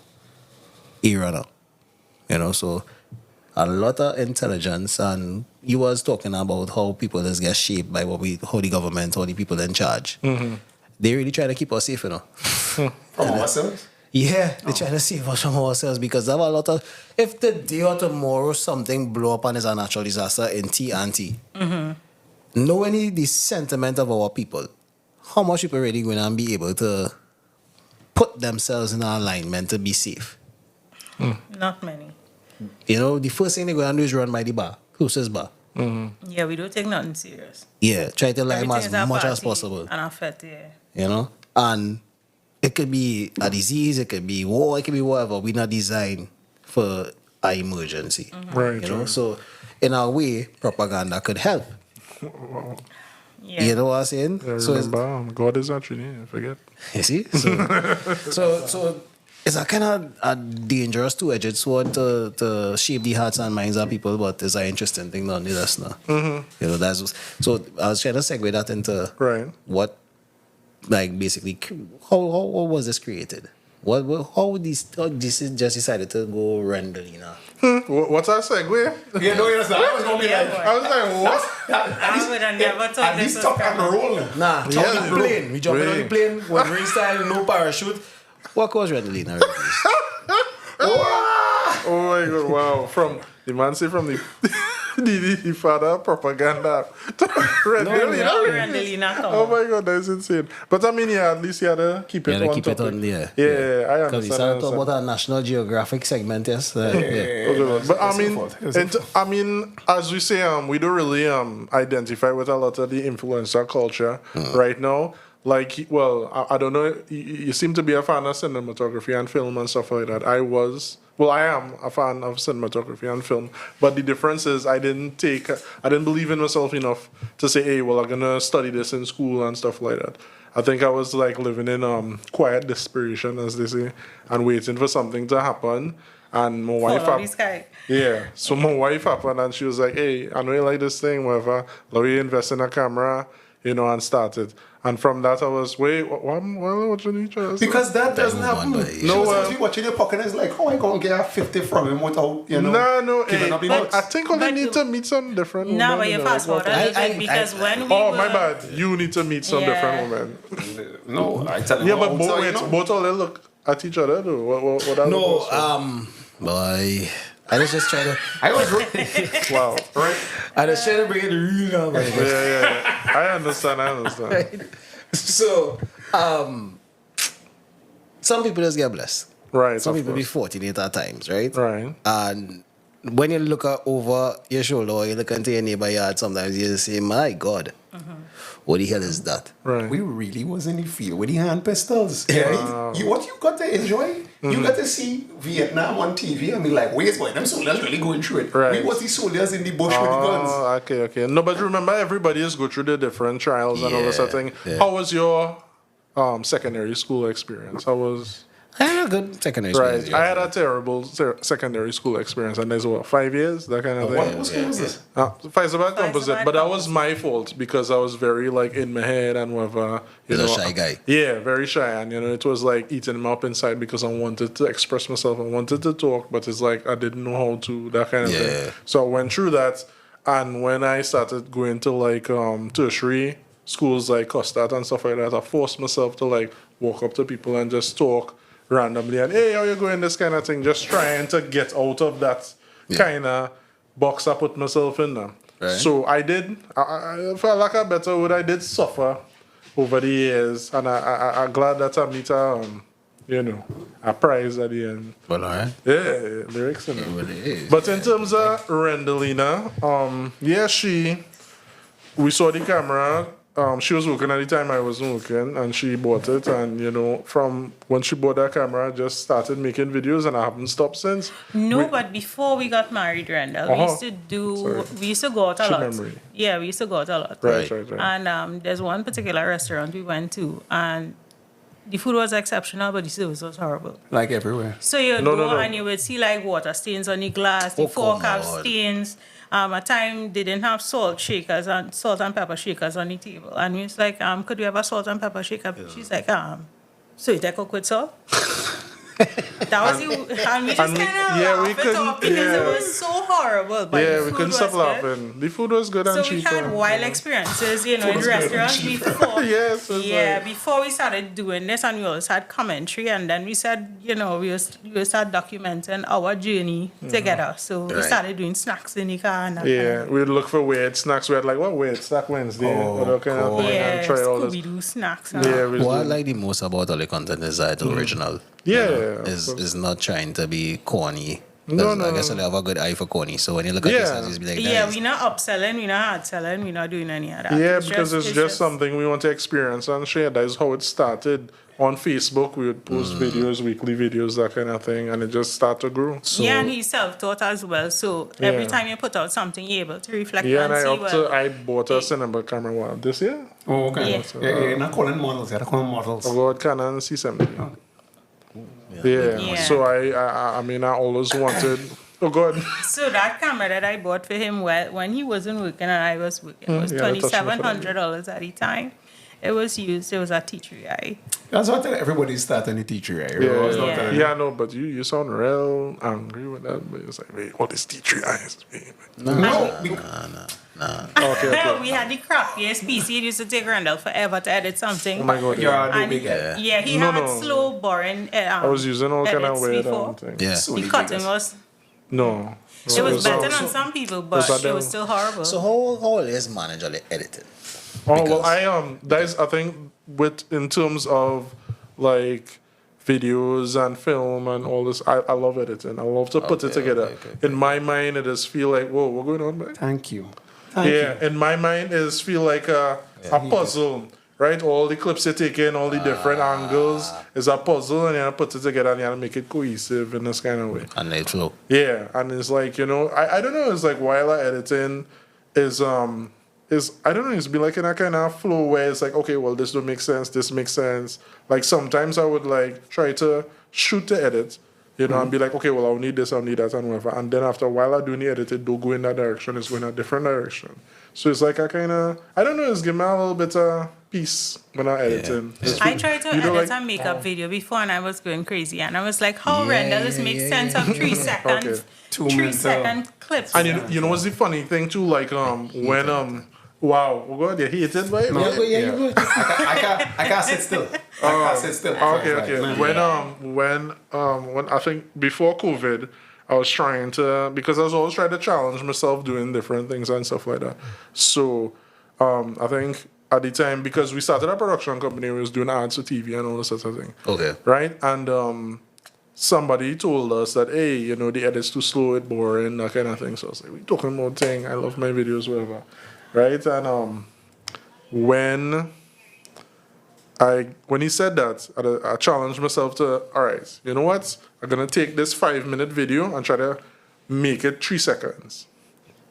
era now. You know, so a lot of intelligence, and you was talking about how people just get shaped by how the government, how the people in charge. They really try to keep us safe, you know. From ourselves. Yeah, they try to save us from ourselves because there are a lot of. If today or tomorrow something blow up and is a natural disaster in TNT, knowing the sentiment of our people, how much people really going to be able to put themselves in alignment to be safe? Not many. You know, the first thing they're going to do is run by the bar, closest bar. Yeah, we don't take nothing serious. Yeah, try to lie Everything as is a much as party possible. And a fete, yeah. You know, and it could be a disease, it could be war, it could be whatever. We're not designed for an emergency. Right. You know, so in a way, propaganda could help. Yeah. You know what I'm saying? I So remember, God is actually, I forget. you see, so it's a kind of a dangerous two-edged sword to shape the hearts and minds of people, but it's an interesting thing nonetheless. Now, you know, so I was trying to segue that into what, like, basically, how was this created? How this just decided to go Randalina? What's that segue? You know, yes, I was going to be like, I was like, what? I would have never thought at this least was talk and coming. roll. Nah, we on the plane. We jumping on the plane with race style, no parachute. What caused Randalina? Oh my God, wow. From the man say from the father propaganda to Randalina come. Oh my God, that's insane. But I mean, yeah, at least you had to keep it on topic. Yeah. Yeah, I Because we started talking about a National Geographic segment, yes. Okay, but I mean, as we say, we don't really identify with a lot of the influencer culture right now. Like, well, I don't know. You seem to be a fan of cinematography and film and stuff like that. I am a fan of cinematography and film. But the difference is I didn't believe in myself enough to say, hey, well, I'm going to study this in school and stuff like that. I think I was like living in quiet desperation, as they say, and waiting for something to happen. And my wife, so my wife happened, and she was like, hey, I know you like this thing, whatever. Let me invest in a camera, you know, and started. And from that, I was, wait, what you need to Because that doesn't happen. No, watching your pocket is like, how I going to get a 50 from him without, you know, no, giving up the notes? I think I need to meet some different women. No, but you fast forward a little bit because when we Oh, were... my bad. You need to meet some different women. No, I tell him. Yeah, but both all they look at each other, though. What are No, boy. I was just trying to. I was really. Wow. Right? I was trying to bring it real now. Yeah. I understand. Right. So, some people just get blessed. Right. Some people be fortunate at times, right? Right. And when you look over your shoulder or you look into your neighbor yard, sometimes you just say, my God, what the hell is that? Right. We really was in the field with the hand pistols. Wow. Right? What you got to enjoy? You got to see Vietnam on TV and be like, wait, boy, them soldiers really going through it. Right. We was the soldiers in the bush with the guns. Okay. No, but remember, everybody is go through the different trials and all this sort of thing. Yeah. How was your secondary school experience? How was... I had a good secondary school. Right. I had a terrible secondary school experience, and there's 5 years, that kind of thing. What school was this? Faisabad Composite, Faisabad but that was Composite. my fault because I was very like in my head and whatever. You You're a know, shy guy. Yeah, very shy, and it was like eating me up inside because I wanted to express myself, I wanted to talk, but it's like I didn't know how to, that kind of Yeah. thing. So I went through that, and when I started going to like tertiary schools like Costard and stuff like that, I forced myself to like walk up to people and just talk randomly and hey, how you going, this kind of thing, just trying to get out of that kind of box I put myself in now. Right. So I did, I felt like a better word, I did suffer over the years, and I'm glad that I meet a prize at the end. Well, all right. Yeah, lyrics in it. Well, it is. But in terms of Rendelina, we saw the camera. She was working at the time I wasn't working, and she bought it. And from when she bought that camera, I just started making videos, and I haven't stopped since. No, but before we got married, Randall, we used to go out a lot. Memory. Yeah, we used to go out a lot. Right. And there's one particular restaurant we went to, and the food was exceptional, but the service was horrible. Like everywhere. So No. and you would see like water stains on the glass, the fork have stains. At time they didn't have salt and pepper shakers on the table. And we was like, could we have a salt and pepper shaker? She's like, so you take cook with salt? That was and we just kind of laughed it off because it was so horrible. But the We food couldn't was stop good. laughing. The food was good and So cheap. we had wild experiences, in restaurants before. Yes, it's like- Before we started doing this, and we always had commentary, and then we said, we will start documenting our journey together. So we Right. started doing snacks in the car. And that kind Yeah, of- we'd look for weird snacks. We had like, what weird snack Wednesday? Oh, Or that kind of thing, and try all this. Scooby-Doo snacks. Yeah, we What I did. like the most about all the content is that it's original. Yeah. Is not trying to be corny. No, 'Cause I guess they have a good eye for corny. So when you look at this, Yeah. you be like, Yeah, nice. we're not upselling, we're not hard selling, we're not doing any of that. Yeah, because it's just something we want to experience and share. That is how it started. On Facebook, we would post videos, weekly videos, that kind of thing, and it just started to grow. Yeah, and he's self-taught as well. So every Yeah. time you put out something, you're able to reflect Yeah, and and see I bought a cinema camera this year. Oh, okay. Yeah. Yeah, you're not calling models, you're calling models. I got Canon C70. Yeah. So I always wanted. Oh God. So that camera that I bought for him when he wasn't working and I was working was yeah, that's $2,700 at the time. It was used. It was a T3i. That's what everybody's starting the teacher, right? Yeah, no, but you sound real angry with that. But it's like, wait, what is T3 eyes? Okay. We had the crappiest PC. It used to take Randall forever to edit something. Oh my God. You're Yeah. a And big guy. he No, had no. slow, boring. I was using all kind of edits weird before. things. Yeah. So The many cutting figures. was. No. It was better so- than some people, but that it was them? still horrible. So how is manage all the editing? Oh well, Because- that is I think in terms of like videos and film and all this, I love editing. I love to put it Okay, together. okay. In my mind, it is feel like whoa, what's going on, man? Thank you. In my mind, it is feel like a puzzle. Right, all the clips you take in, all the different angles is a puzzle, and you put it together and you make it cohesive in this kind of way. And they flow. Yeah, and it's like I don't know. It's like while editing is I don't know. It's be like in a kind of flow where it's like okay, well this don't make sense. This makes sense. Like sometimes I would like try to shoot the edit, and be like okay, well I'll need this, I'll need that, and whatever. And then after a while I do the edit, it don't go in that direction. It's going a different direction. So it's like I kind of I don't know. It's give me a little bit of peace when I editing. I tried to You know, edit like- a makeup video before and I was going crazy. And I was like, how render this makes sense of 3 seconds, Okay. 3-second clips. And you know what's the funny thing too? Like when wow, oh God, you hated by it. I can't sit still. I can't sit still. Okay. When I think before COVID, I was trying to because I was always trying to challenge myself doing different things and stuff like that. So I think at the time because we started a production company, we was doing ads for TV and all this sort of thing. Okay. Right? And somebody told us that hey, the edit's too slow, it's boring, that kind of thing. So I was like, we talking about thing, I love my videos, whatever. Right? And when he said that, I challenged myself to, all right, you know what? I'm going to take this 5-minute video and try to make it 3 seconds.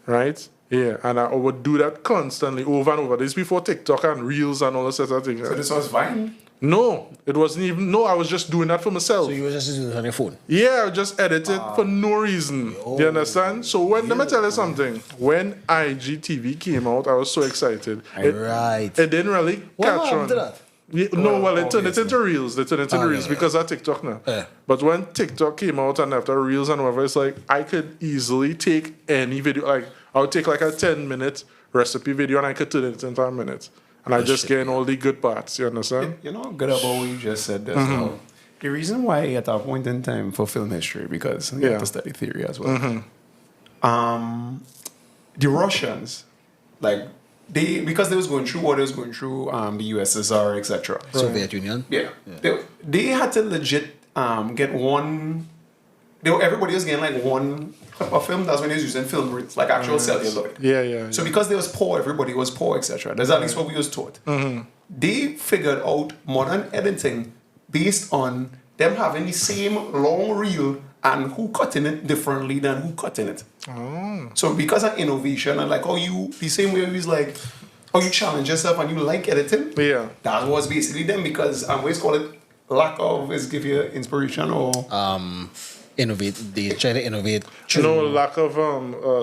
Right? Yeah. And I would do that constantly over and over. This is before TikTok and Reels and all this sort of things. So this was Vine? No, it wasn't even. No, I was just doing that for myself. So you were just doing it on your phone? Yeah, I just edited for no reason. Do you understand? So let me tell you something. When IGTV came out, I was so excited. Right. It didn't really What catch happened on. to that? Yeah, no, well, it turned it into Reels. They turned it into Reels because of TikTok now. Yeah. But when TikTok came out and after Reels and whatever, it's like I could easily take any video. Like I would take like a 10-minute recipe video and I could turn it into a minute. And I just get in all the good parts. You understand? You know, good about what you just said there. So the reason why at that point in time for film history, because you have to study theory as well. The Russians, like because they was going through what they was going through, the USSR, etc. Soviet Union? Yeah. They had to legit get one. Everybody was getting like one clip of film. That's when they was using film reels, like actual celluloid. Yeah. So because they was poor, everybody was poor, etc. That's at least what we was taught. They figured out modern editing based on them having the same long reel and who cutting it differently than who cutting it. So because of innovation and like the same way we like, you challenge yourself and you like editing. Yeah. That was basically them because we always call it lack of is give you inspiration or Innovate. They try to innovate. No lack of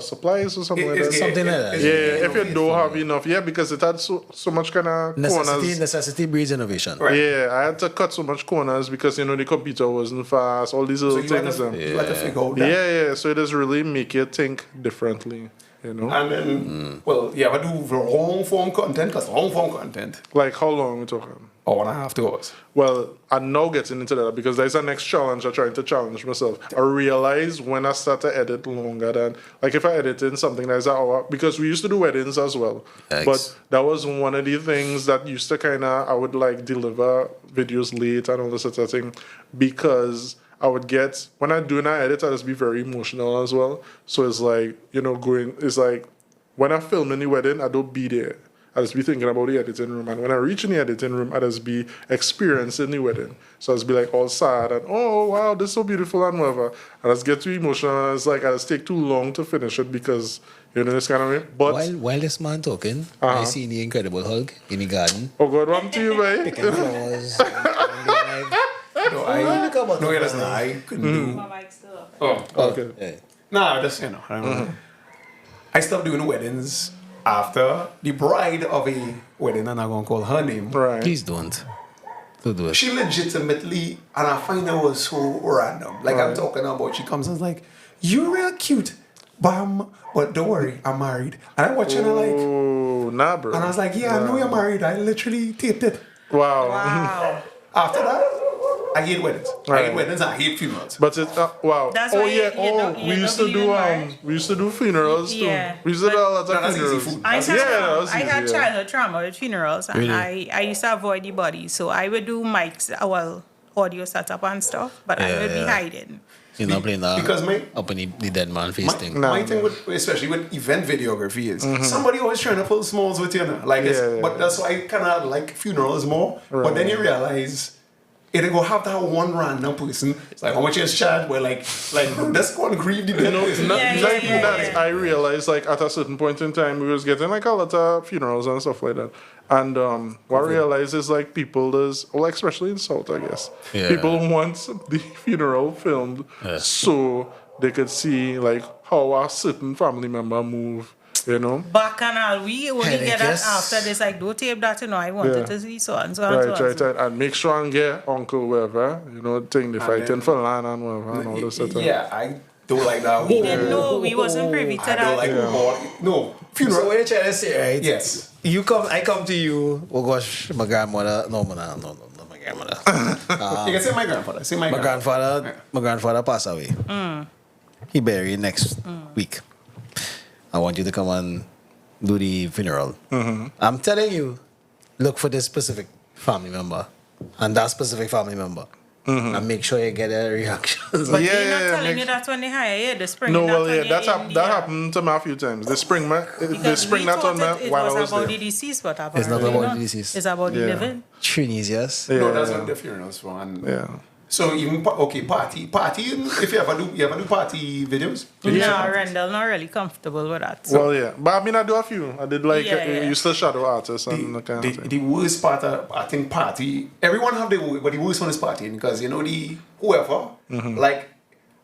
supplies or something like that. Something like that. Yeah, if you don't have enough, because it had so much kind of corners. Necessity breeds innovation. Right. Yeah, I had to cut so much corners because the computer wasn't fast. All these little you had things. to figure out that. Yeah. So it does really make you think differently. And then, I do long form content because long form content. Like how long we talking? 1.5 to 2 hours. Well, I'm now getting into that because there's a next challenge I'm trying to challenge myself. I realize when I start to edit longer than, like if I edit in something that's an hour, because we used to do weddings as well. Yikes. But that was one of the things that used to I would like deliver videos late and all this sort of thing because I would get, when I do an edit, I just be very emotional as well. So it's like, it's like when I film in the wedding, I don't be there. I just be thinking about the editing room. And when I reach in the editing room, I just be experiencing the wedding. So I just be like all sad and, oh, wow, this is so beautiful and whatever. And I just get too emotional and it's like I just take too long to finish it because, this kind of way. But While this man talking, I see the Incredible Hulk in the garden. oh, God, what happened to you, boy? Picking flowers. No, it doesn't. I couldn't do. My mic's still up. Okay. Yeah. Nah, just, I don't know. I stopped doing weddings after the bride of a wedding, and I'm going to call her name. Right. Please don't. Don't do it. She legitimately, and I find it was so random. Like I'm talking about, she comes and is like, "You're real cute, but don't worry, I'm married." And I watch her like, Oh, nah, bro. and I was like, "Yeah, I know you're married. I literally taped it." Wow. Wow. After that, I hate weddings. I Right. hate weddings. I hate funerals. But it, wow. That's oh why yeah. you We used to don't do believe in marriage? we used to do funerals too. Yeah. We used to do a lot No, of that's easy funerals. food. I That's had, easy. Yeah, that was I had easy, yeah. childhood trauma with funerals, and Really? I used to avoid the body. So I would do mics, audio setup and stuff, but I would be Yeah. hiding. You're not playing that Because up in the dead man face thing. My thing with, especially with event videography is somebody always trying to pull smalls with you now. Like but that's why I kinda like funerals more. But then you realize it'll go have that one random person. It's like how much is charged? Where like that's going to grieve the dead person. Not Yeah, even that. I realized like at a certain point in time we was getting like a lot of funerals and stuff like that. And what I realized is like people especially in South, I guess. Yeah. People want the funeral filmed so they could see like how a certain family member move. Back and all, we only Hey, get that yes. after this. Like, don't tape that, I wanted to see so and so and so. Right. And make sure and get uncle whatever, thing they fighting for land and whatever and all this stuff. Yeah, I don't like that. We didn't know. We wasn't privy to I don't that. like no funeral. So what you trying to say, right? Yes. I come to you. Oh gosh, my grandmother. No, not my grandmother. You can say my grandfather. Say my grandfather. Yeah. My grandfather passed away. He buried next week. I want you to come and do the funeral. I'm telling you, look for this specific family member and that specific family member. And make sure you get their reactions. But Yeah, they're not yeah, telling make- you that when they hire you, they spring No, that well, on yeah, you that happened to me a few times. They spring that on me it while was I was about there. the deceased, but It's not apparently about the deceased. It's about the Yeah. living. Trinisius. No, that's what the funerals for. And Yeah. So even party. If you ever do party videos. No, Rendell not really comfortable with that. So. Well, yeah. But I mean, I do a few. I did like, you still shadow artists and that kind of thing. The worst part of, I think, party, everyone have their worst, but the worst one is partying because, you know, whoever, like,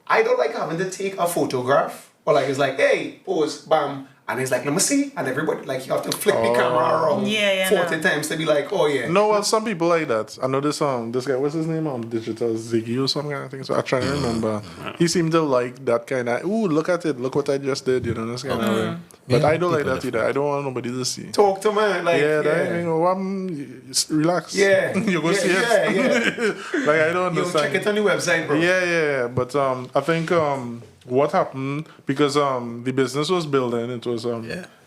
I don't like having to take a photograph or like, it's like, hey, pose, bam. And it's like, let me see. And everybody, like, you have to flick the camera around 40 times to be like, oh, yeah. No, well, some people like that. I know this guy, what's his name? Digital Ziggy or some kind of thing. So I try to remember. He seemed to like that kind of, ooh, look at it. Look what I just did, you know, this kind of way. But I don't like that either. I don't want nobody to see. Talk to me. Like, relax. Yeah. You go see it. Like, I don't understand. Check it on the website, bro. Yeah. But I think what happened, because the business was building, it was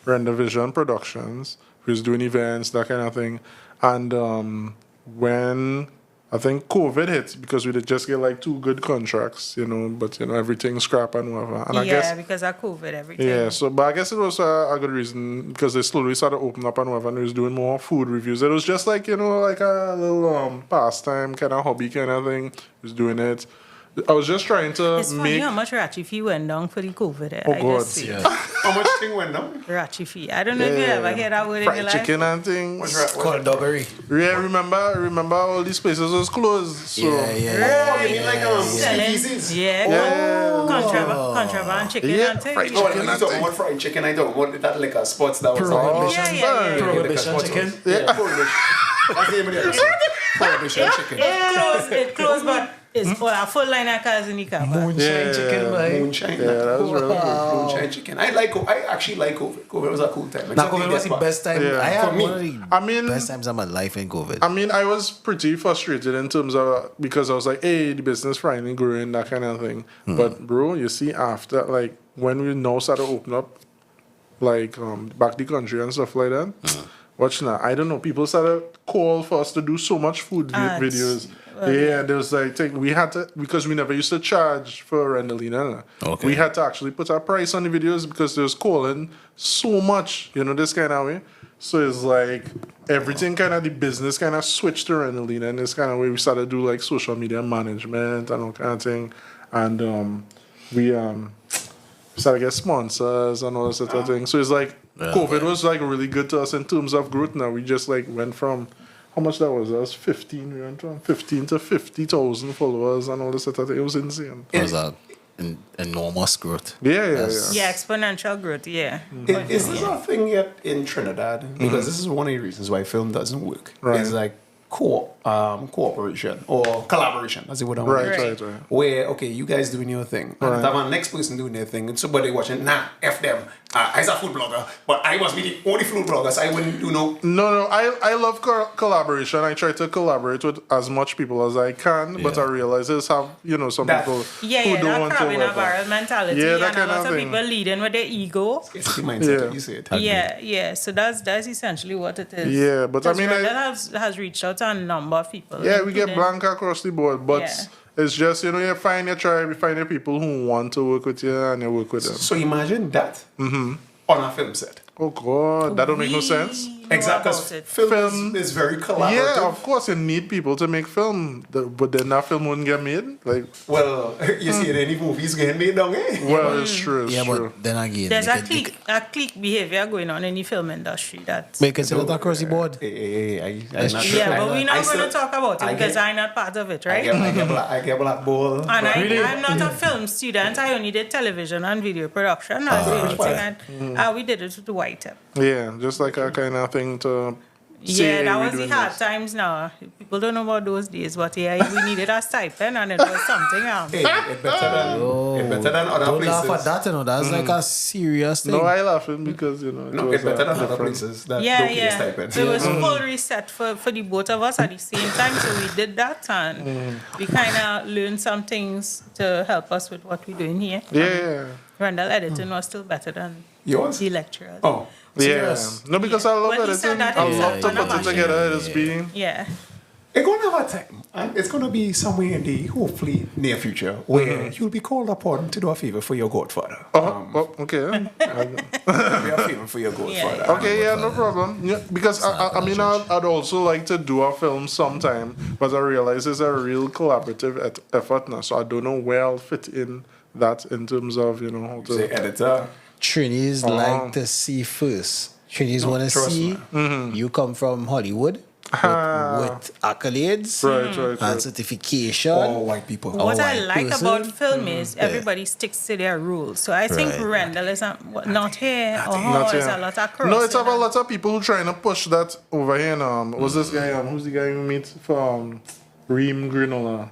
Render Vision Productions, who was doing events, that kind of thing. And when I think COVID hit, because we did just get like 2 good contracts, you know, but you know, everything scrap and whatever. And I guess, because of COVID, everything. Yeah, so but I guess it was a good reason, because they slowly started opening up and whatever, and we was doing more food reviews. It was just like, you know, like a little pastime kind of hobby kind of thing. We was doing it. I was just trying to it's funny how much Ratchy fee went down for the COVID. Oh, I God. just see. How much thing went down? Ratchy fee. I don't know if you ever hear that word in your fried life. chicken and things. What's Called doggery. Yeah, remember all these places was closed. So Oh, you mean like speakeasies? Contraband chicken and things. fried No, chicken you and talking things. about fried chicken. I don't want that liquor spots that was Prohibition. Yeah. Prohibition chicken. Yeah, Prohibition. That's the name of the episode. Prohibition chicken. It closed, but it's a full line of cars in the car. Moonshine chicken, man. Moonshine. Yeah, that was really good. Moonshine chicken. I actually like COVID. COVID was a cool time. Now, COVID was the best time. Yeah. I had For me. one of the best times of my life in COVID. I mean, I was pretty frustrated in terms of, because I was like, hey, the business finally growing, that kind of thing. But bro, you see, after, like, when we now started to open up, like, back the country and stuff like that, watch now, I don't know, people started call for us to do so much food videos. Yeah, there was like, we had to, because we never used to charge for Rendelina. Okay. We had to actually put our price on the videos because they was calling so much, you know, this kind of way. So it's like everything kind of, the business kind of switched to Rendelina, and this kind of way we started to do like social media management and all kind of thing. And we started to get sponsors and all that sort of thing. So it's like, COVID was like really good to us in terms of growth. Now we just like went from, how much that was? That was 15. We went from 15 to 50,000 followers and all this sort of thing. It was insane. It was an enormous growth. Yeah. Yeah, exponential growth, yeah. Is this a thing yet in Trinidad? Because this is one of the reasons why film doesn't work. Right. It's like cooperation or collaboration, as it would Right. Where, okay, you guys doing your thing. And the next person doing their thing. And somebody watching, nah, F them. I was a food blogger, but I must be the only food blogger, so I wouldn't do no. No, I love collaboration. I try to collaborate with as much people as I can, but I realize there's some people who that don't crab in a want to. barrel mentality. Yeah, and that a kind lot of of thing. people leading with their ego. It's the mindset, you say it. Yeah. So that's essentially what it is. Yeah, but I mean, has reached out to a number of people. Yeah, we get including- blank across the board, but it's just, you find your tribe, you find your people who want to work with you, and you work with them. So imagine that on a film set. Oh God, that don't make no sense. Exactly, about because it. film is very collaborative. Yeah, of course you need people to make film, but then that film wouldn't get made. Like, Well, you see any movies getting made down here? well, it's true. It's true. But then again, There's a clique behavior going on in the film industry that. But you consider that across the board. I'm not Yeah, but we're not going still- to talk about it because I'm not part of it, right? I get black ball. And I'm not a film student. I only did television and video production. That's the only thing. And we did it with the white tip. Yeah, just like a kind of thing to. Yeah, that we was the doing hard this. times now. People don't know about those days, but yeah, we needed a stipend and it was something. Hey, it's better than other Don't places. laugh at that, That's like a serious thing. No, I laughing because No, it it's was better than other different. places that don't Yeah, pay yeah. stipends. So it was full reset for the both of us at the same time. So we did that and we kind of learned some things to help us with what we're doing here. Yeah. Randall editing was still better than Yours? the lecturers. Oh, Yeah. No, because I love When he editing. said that I himself love to on a put it machine. together. It's being. Yeah. It's going to have a time, and it's going to be somewhere in the hopefully near future where you'll be called upon to do a favor for your godfather. Okay. Do a favor for your godfather. Okay, yeah, no problem. Yeah, because I mean, I'd also like to do a film sometime, but I realize it's a real collaborative effort now, so I don't know where I'll fit in that in terms of, you know, how to... Say editor. Trini's like to see first. Trini's want to trust see you come from Hollywood with accolades Right. and certification. All white people. What I white like person. about film is everybody sticks to their rules. So I think Right. Rendell is not here or Not is yet. a lot of crossing. No, it's have a lot of people who trying to push that over here. And, what's this guy? Who's the guy you meet from Ream Granola?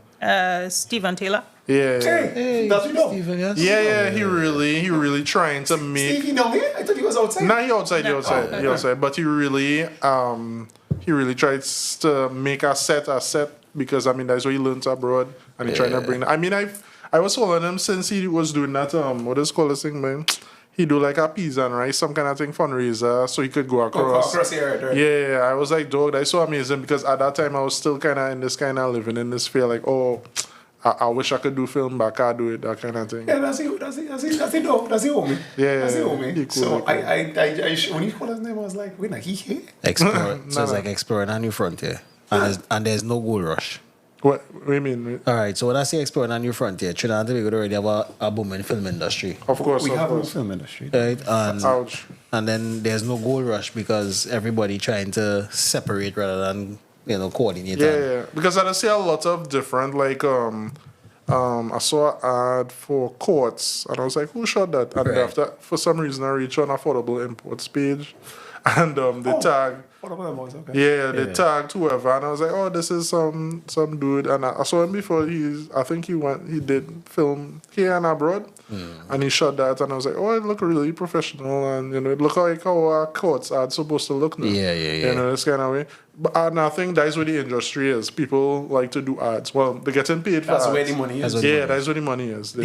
Stephen Taylor. Yeah. Hey, that's you know. Stephen, yes? Yeah, he really trying to make. Stevie down here? I thought he was outside. Nah, he outside, No. he outside. But he really tries to make a set because I mean that's what he learns abroad, and he trying to bring. I mean, I was following him since he was doing that what is called this thing, man. He do like a peas and rice, some kind of thing fundraiser, so he could go across. Across here, right? Yeah, I was like, dog, that's so amazing because at that time I was still kind of in this kind of living in this fear, like, oh, I wish I could do film, but I can't do it, that kind of thing. Yeah, that's it, homie. Yeah, That's it, homie. he cool, So he cool. when you called his name, I was like, wait, he here? Explore. So it's like exploring a new frontier. And there's no gold rush. What do you mean? All right, so when I say exploring a new frontier, Trinidad and Tobago already have a booming film industry. Of course, We of have a course. film industry. Right? Ouch. And then there's no gold rush because everybody trying to separate rather than, coordinate. Yeah. Because I see a lot of different, like, I saw an ad for courts, and I was like, who shot that? And Right. after, for some reason, I reached on affordable imports page, and they tag. Okay. Yeah, they tagged whoever, and I was like, "Oh, this is some dude." And I saw him before. I think he did film here and abroad, and he shot that. And I was like, "Oh, it looked really professional, and it looked like how our courts are supposed to look now." Yeah. This kind of way. But and I think that's where the industry is. People like to do ads. Well, they're getting paid for That's ads. where the money is. That's where the money is.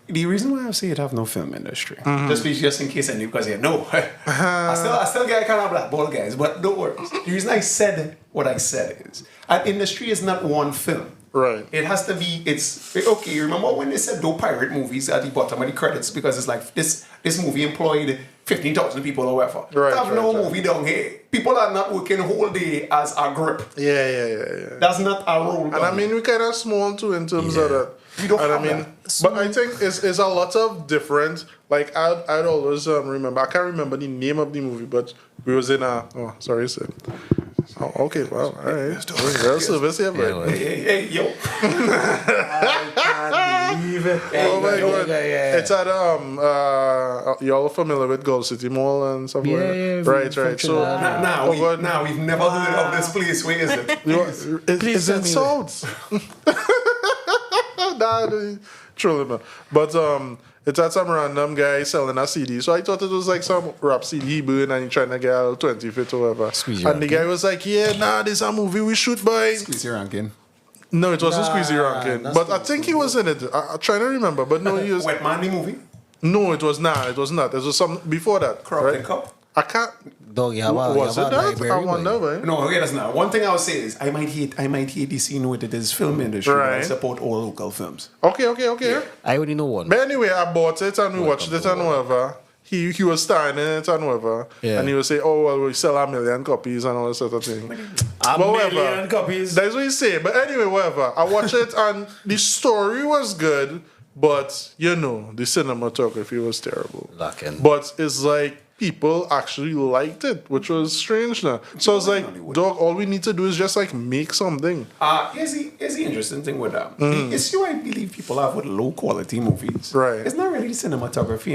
The reason why I say it have no film industry, just in case I knew, because I still get kind of blackball guys, but don't worry. The reason I said what I said is, an industry is not one film. Right. It has to be. It's okay. Remember when they said no pirate movies at the bottom of the credits because it's like this movie employed 15,000 people or whatever. Right, No movie down here. People are not working whole day as a grip. Yeah. That's not our role. And I mean, we kind of small too in terms of that. We don't and have I mean, that. but I think it's a lot of different. Like I'd always remember. I can't remember the name of the movie, but we was in a. Oh, sorry, sir. Oh, okay, well, all right. Real service here, but. Hey, yo. I can't believe it. Oh my god! Yeah. It's at y'all familiar with Gold City Mall and stuff like that? Yeah, Right. from So Trinidad. Now we've never heard of this place. Where is it? it's in South. Nah, truly, man. But it's at some random guy selling a CD. So I thought it was like some rap CD he burned and he trying to get a 20 feet or whatever. Squeeze your And the guy was like, "Yeah, nah, this is a movie we shoot by." Squeeze your ranking. No, it wasn't Nah, Squeezy Rankin. that's But I not think he was in it. I'm trying to remember, but no, he was. Wet Man the movie. No, it was not. It was not. It was some before that. Corrupt right? and Cup. I can't. Dog, you have a, Was you it have a that? library, I boy. wonder, man. No, okay, that's not. One thing I would say is I might hate the scene with it is film industry, but I Right. support all local films. Okay. I only know one. But anyway, I bought it and we watched it and whatever. He was starring in it and whatever. Yeah. And he would say, "Oh well, we sell 1 million copies and all that sort of thing." A whatever. million copies. That's what he say. But anyway, whatever. I watched it and the story was good, but the cinematography was terrible. Lacking. But it's like people actually liked it, which was strange now. So I was like, dog, all we need to do is just like make something. Here's the interesting thing with that. The issue I believe people have with low quality movies, Right. it's not really the cinematography,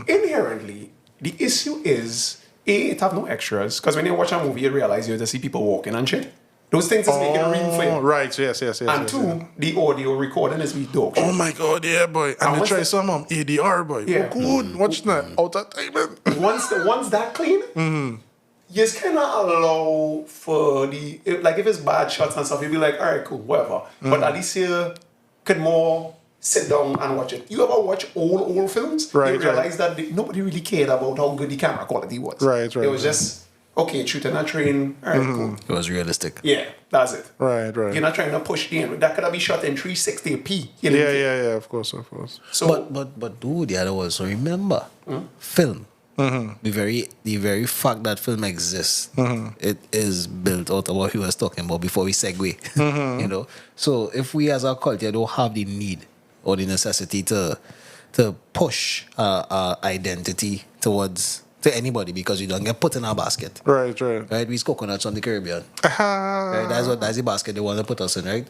Inherently, the issue is it have no extras, because when you watch a movie, you realize you just see people walking and shit. Those things is making a real film. Right, yes. And yes, two, yes. the audio recording is with dog shit. Oh my god, yeah, boy. And they what's try the- some ADR, boy. Yeah. Oh, good. Watch that. Out of time, man. Once that clean, you just cannot allow for if it's bad shots and stuff, you'll be like, all right, cool, whatever. But at least you could more sit down and watch it. You ever watch old films? Right, You realize that nobody really cared about how good the camera quality was. Right. It was just okay, shooting a train, all right, cool. It was realistic. Yeah, that's it. Right. You're not trying to push in. That could have been shot in 360p. You know? Yeah, of course. So, But dude, you had to also remember, film. The very fact that film exists, it is built out of what he was talking about before we segue. You know, so if we as a culture don't have the need or the necessity to push our identity to anybody because we don't get put in our basket. Right. Right, we's coconuts from the Caribbean. Right, that's the basket they want to put us in, right?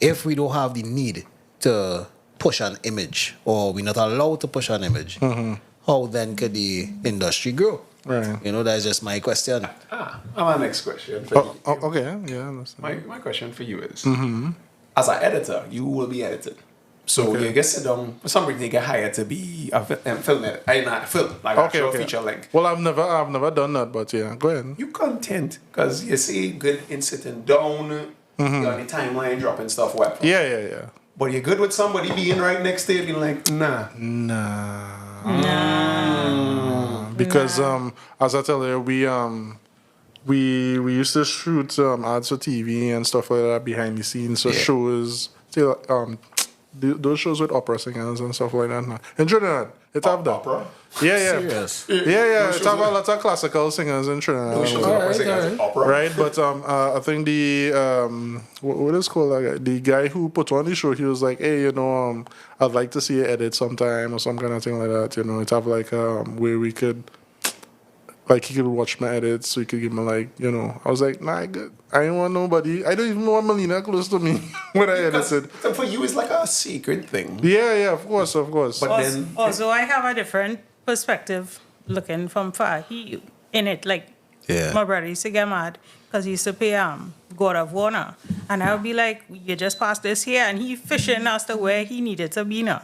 If we don't have the need to push an image, or we're not allowed to push an image, how then could the industry grow? Right. You know, that's just my question. my next question for you. Okay. Yeah, I understand. My question for you is, as an editor, you will be edited. So you get sit down, for some reason you get hired to be a film editor. Not film, like actual feature length. Well, I've never done that, but yeah, go ahead. You content, because you see good in sitting down, you're on the timeline dropping stuff, whatever. Yeah. But you're good with somebody being right next to you, being like, nah. Because as I tell you, we used to shoot ads for TV and stuff like that behind the scenes. So shows, those shows with opera singers and stuff like that. In Trinidad, it have that. Opera? Yeah. Serious? Yeah. It have a lot of classical singers in Trinidad. Those shows with opera singers, opera. Right, but I think the what is called that guy? The guy who put on the show, he was like, hey, I'd like to see it edit sometime or some kind of thing like that. It have like where we could, like, he could watch my edits, so he could give me like, I was like, nah, good. I don't want nobody. I don't even want Melina close to me when I edited. So for you, it's like a secret thing. Yeah, of course. But then, also, I have a different perspective looking from far. He in it, like my brother used to get mad because he used to pay God of War now. And I would be like, you just passed this here, and he fishing as to where he needed to be now.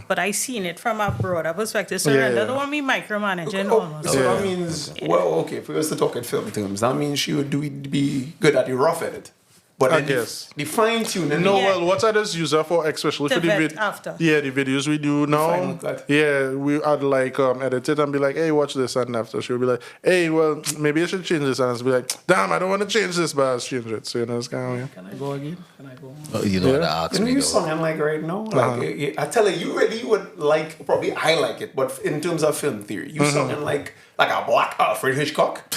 But I seen it from a broader perspective. So I don't want me micromanaging almost. So that means, well, okay, if we was to talk in film terms, that means she would be good at the rough edit. But I then guess. the fine tuning. No, well, what I just use her for, especially To for the vet after. Yeah, the videos we do now. Final cut. Yeah, we I'd like edit it and be like, hey, watch this, and after she'll be like, hey, well, maybe I should change this, and I'll be like, damn, I don't want to change this, but I'll change it. So it's kind of Can I go again? You know what to ask me You though. singing like right now? Like I tell you really would like. Probably I like it, but in terms of film theory, you singing like a black Alfred Hitchcock.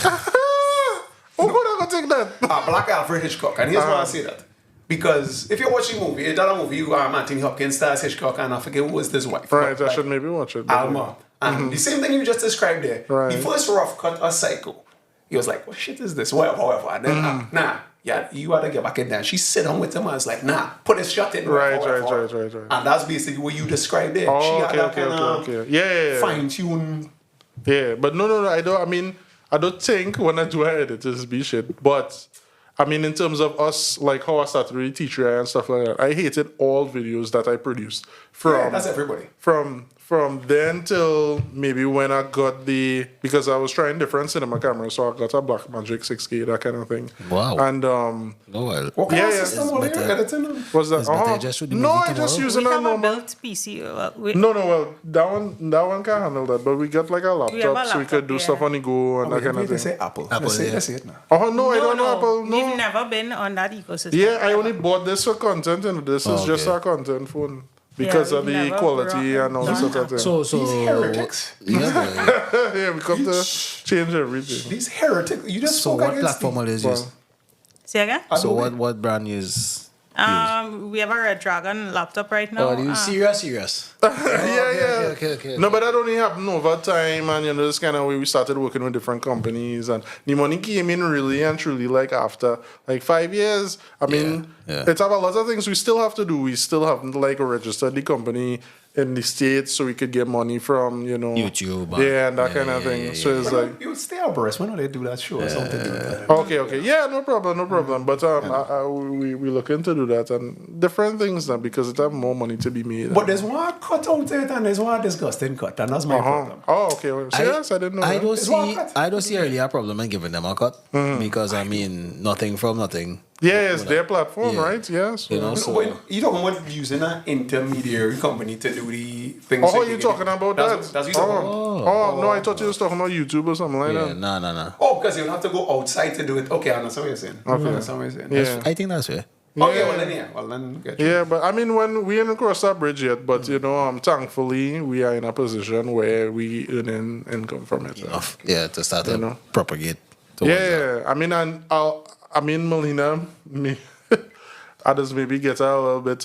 Oh, good, I can take that. A black Alfred Hitchcock, and here's why I say that. Because if you're watching a movie, that movie, you are Martin Hopkins stars Hitchcock, and I forget who was this wife. Right, Like, I should maybe watch it. Alma. And the same thing you just described there. Right. The first rough cut of Psycho. He was like, what shit is this? However. And then, you gotta get back in there. She sit down with him and was like, nah, put a shot in. Right. And that's basically what you described there. Oh, she okay, had that okay. Yeah. fine tune. Yeah, but no, I don't think when I do an edit, it's be shit. But I mean, in terms of us, like how I started with teacher and stuff like that, I hated all videos that I produced That's everybody. From then till maybe when I got because I was trying different cinema cameras, so I got a Blackmagic 6K, that kind of thing. Wow. And What kind of yeah, system were you editing on? was that? It's better just with the No, movie I just tomorrow. using We a have a normal. built PC. No, well, that one can handle that, but we got like a We have a laptop, so we could laptop, do yeah. stuff on the go and that kind of They thing. say Apple. Apple, Let's yeah. say it now. Oh no, I don't know Apple. No. We've never been on that ecosystem. Yeah, I only bought this for content, and this is just okay. a content phone because Yeah, of we've the never quality brought and all them this sort of thing. So These heretics. yeah, boy. Yeah, we come to change everything. These heretics. You just So spoke what against platform will you use? Say again? So Adobe. what brand is? We have a Red Dragon laptop right now. Oh, you serious? Yeah. Okay. No, but that only happened over time, and this kind of way we started working with different companies, and the money came in really and truly like after like 5 years. I mean, yeah. it's have a lot of things we still have to do. We still haven't like registered the company in the States so we could get money from YouTube. and that kind of thing. So it's like. You stay abreast. When do they do that show or something? Okay. Yeah, no problem. But we looking to do that and different things now because it have more money to be made. But there's one cut out it and there's one disgusting cut, and that's my problem. Oh, okay. Serious? I didn't know. I that. don't see really a problem in giving them a cut because I mean nothing from nothing. Yeah, it's their platform, Yeah. right? Yes. You know, So so when you talking about using an intermediary company to do the things. Oh, you talking about that? That's what you talking about. Oh, no, I thought you was talking about YouTube or something like yeah, that. nah. Oh, because you don't have to go outside to do it. Okay, I understand what you're saying. Okay. I understand what you're saying. Yeah. I think that's fair. Okay, well then, get you. Yeah, but I mean, when we ain't crossed that bridge yet, but you know, thankfully we are in a position where we earning income from it. Enough. Yeah, to start to know. propagate. towards that. Yeah, I mean, Melina, me, I just maybe get a little bit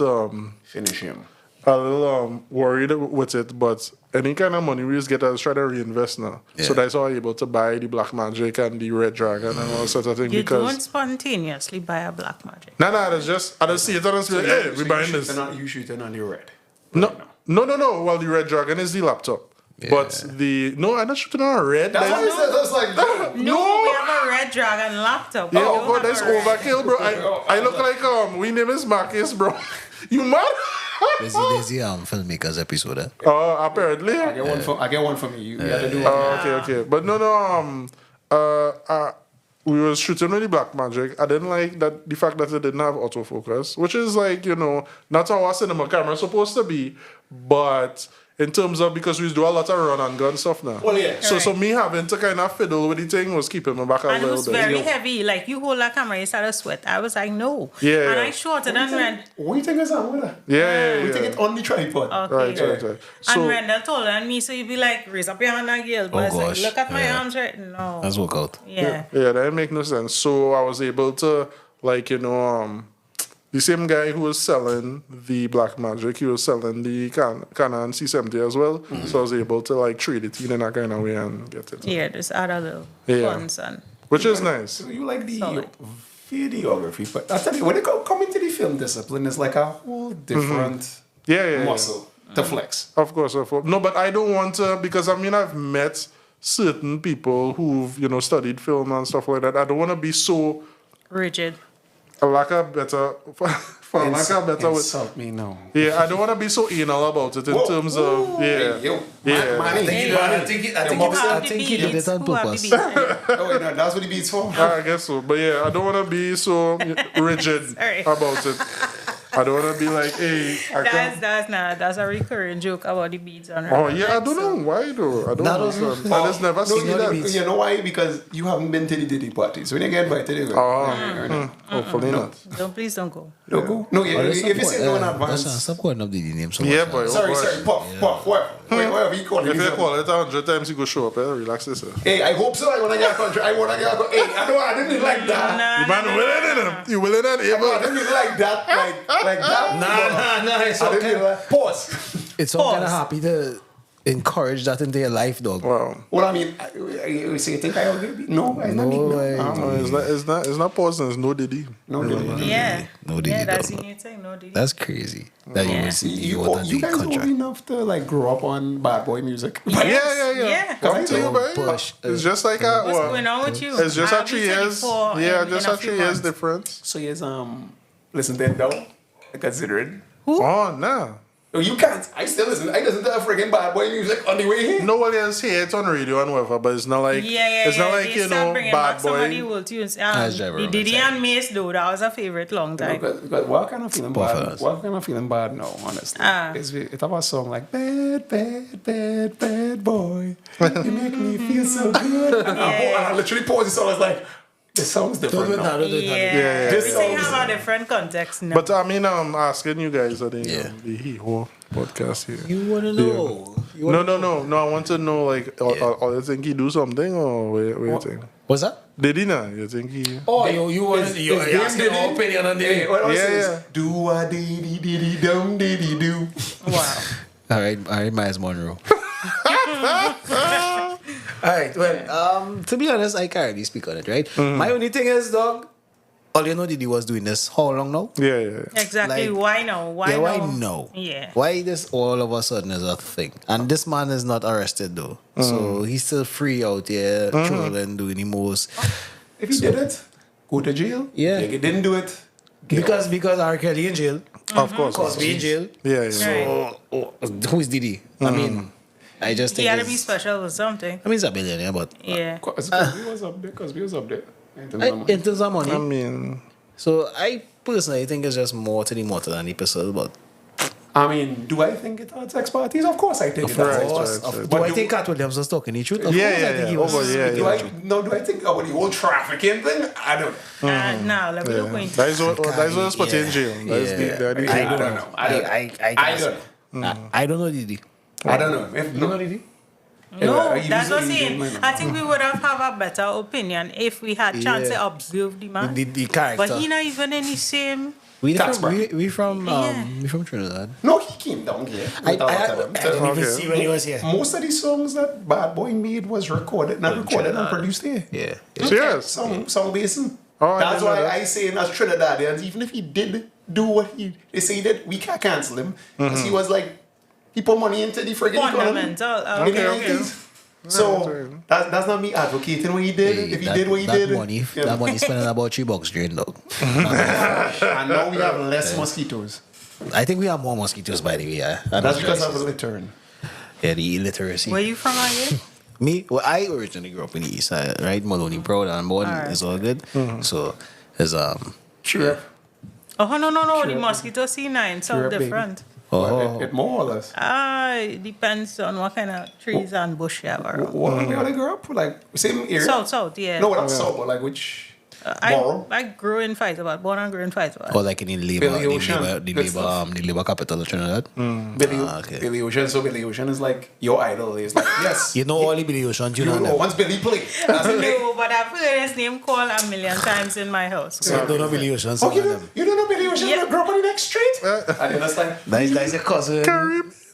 Finish him. a little worried with it, but any kind of money we just get, I just try to reinvest now. Yeah. So that's how I'm able to buy the Black Magic and the Red Dragon and all sorts of things. You because don't spontaneously buy a black magic. no, I just see it and I just be like, hey, we buying this. You shooting on the red. No. Well, the Red Dragon is the laptop. Yeah. But I'm not shooting on a red. That's why I said that's like that. No, we have a red dragon laptop. Yeah, We oh don't god, have that's a red. overkill, bro. I look like we name is Marcus, bro. You mad? There's the filmmakers episode. Apparently. I get one from you. You got to do one. Okay. But no. We was shooting with the Black Magic. I didn't like that the fact that it didn't have autofocus, which is like, you know, not how a cinema camera is supposed to be, but in terms of, because we do a lot of run and gun stuff now. Well, yeah. So me having to kind of fiddle with the thing was keeping me back a And it little was bit. very heavy. Like, you hold that camera, you start to sweat. I was like, no. Yeah, And yeah. I shot it and ran. What do you think is that with that? Yeah. We take it on the tripod. Okay. Right. And So, Randall taller than me, so you'd be like, raise up your hand and yell. But it's like, gosh. look at my Yeah. arms right now. Let's work out. Yeah. yeah, that didn't make no sense. So I was able to, like, you know, the same guy who was selling the Black Magic, he was selling the Canon C70 as well. So I was able to, like, trade it in that kind of way and get it. Yeah, just add a little Yeah. fun, son. Which is nice. So you like the Solid. videography, but I tell you, when it come into the film discipline, it's like a whole different Yeah. muscle to flex. Of course. No, but I don't want to, because I mean, I've met certain people who've, you know, studied film and stuff like that. I don't want to be so, Rigid. lack of better, for lack of better with, Insult me, no. yeah, I don't want to be so anal about it in Whoa. terms of, yeah. Hey, yo, Yeah. man, I think Who have the he did beats? it on Who have the purpose. beats? Oh, wait, no, that's what the beats for. I guess so. But yeah, I don't want to be so rigid Sorry. about it. I don't want to be like, hey, I can't. That's a recurring joke about the beads on her. Oh, yeah, I don't know why though. I don't That know. was- I just never No, seen that. you know why? Because you haven't been to the Diddy party. So when you get invited, you go. Hopefully not. Please don't go. No, go. No, yeah, if you say no in advance. Stop calling up the name so Yeah, much. boy. Sorry, Puff, whatever you call it. If you call it 100 times, you go show up. Relax yourself. Hey, I hope so. I want to get a country. Hey, I didn't like that. You man willing in him. You willing and I able. didn't like that. Like that. Nah, it's I didn't like. Pause. It's all kind of Pause. happy to encourage that into your life, dog. Wow. Well, I mean, you say you think I agree? No, I No, don't. It's not pausing. It's no Diddy. No, Yeah. No, Diddy, Yeah, that's though. the new thing. No, Diddy. That's crazy. That you would see You more than the guys old contract. enough to like grow up on bad boy music. Yeah. Come to you, baby. Push. It's just like a. What's going on with you? It's just I'll a be 3 years. 24 Yeah, in just a a few 3 years months. difference. So yes, listen to them though. Consider it. Oh, no. No, you can't. I still listen. I listen to freaking bad boy music on the way here. Nobody else hear it on radio and whatever, but it's not like it's not like They start bringing back bad some of the boy. old tunes. As Trevor The Diddy would say. and Mace, though, that was a favorite long time. Because what kind of feeling bad? Buffaloes. What kind of feeling bad now? Honestly, Ah. it's about a song like bad boy. You make me feel so good. And I literally paused the song. I was like, this song's different now. Yeah. This Everything sounds- have a different context now. But I mean, I'm asking you guys at the Yeah. the Hee-Ho podcast here. You want to know? No. I want to know, like, or you think he do something, or what you think? What's that? Did he not? You think he? Oh, you want It's- to you it's asking Diddy. our opinion on Hey, the what I Yeah, say is, yeah. do a diddy dum diddy do. Wow. All right, Miles Monroe. All right, well, to be honest, I can't really speak on it, right? My only thing is, dog, all you know Diddy was doing this how long now? Yeah. Exactly. Like- Why now? Why Why now? no? Yeah. Why this all of a sudden is a thing? And this man is not arrested though. So he's still free out here, trolling, doing the most. If he did it, go to jail. Yeah. If he didn't do it, get Because R. Kelly in jail, Of course. Cosby in jail. Yeah. Right. Who is Diddy? I mean, I just He think had to be it's- special with something. I mean, he's a billionaire, but Yeah. Cosby was up there. Cosby was up there. in terms of money. I mean, So I personally think it's just more to the motor than the pistol, but I mean, do I think it had sex parties? Of course I think it had sex parties. Do I think Cat Williams was talking the truth? Of Yeah, course I yeah, think he yeah. was. Oh, yeah, Do I think about the whole trafficking thing? I don't know. Now, let me look into That is what's put in jail. That is the I don't know. I don't know, Didi. I don't know. If You know, Didi? No, you that's what I'm usually saying. don't know. I think we would have a better opinion if we had chance to observe the man. The character. But he not even in the same. we Tax from bracket. we from Yeah. we from Trinidad. No, he came down here. I with a lot of them. didn't even Okay. see when he was here. Most of the songs that Bad Boy made was recorded and Trinidad. produced here. Yeah. Serious? Song basin. Oh, I That's didn't know why that. I say as Trinidadians, even if he did do what they say he did, we can't cancel him. Because he was like, he put money into the friggin' economy. Fundamental. in the Okay. 90s. So that's not me advocating what he did. If he did what he did, that money spending about $3 drain, dog. and now we have less mosquitoes. I think we have more mosquitoes, by the way. Yeah. That's because of the return. Yeah, the illiteracy. Where you from again? Me, well, I originally grew up in the East Side, right? Maloney Proud and born. Alright. It's all good. So, it's Sure. Oh, no. The mosquito C9 so Sure, baby. different. It more or less. It depends on what kind of trees and bush you have around. Where I grew up? Like, same area? South, yeah. No, not south, but like which borough? I grew in Faisabad, born and grew in Faisabad. or like in the labor, Billy Ocean. Good stuff. the labor capital of Trinidad. Okay. Billy Ocean. So Billy Ocean is like your idol. Is like, yes. You know all the Billy Oceans, you know You know, them. once Billy played. That's it. No, but I've heard his name called a million times in my house. So you don't know Billy Oceans, Oh, some you of don't, them. you don't know Billy Ocean? Yeah. You grew up on the next street? I didn't understand. That is a cousin.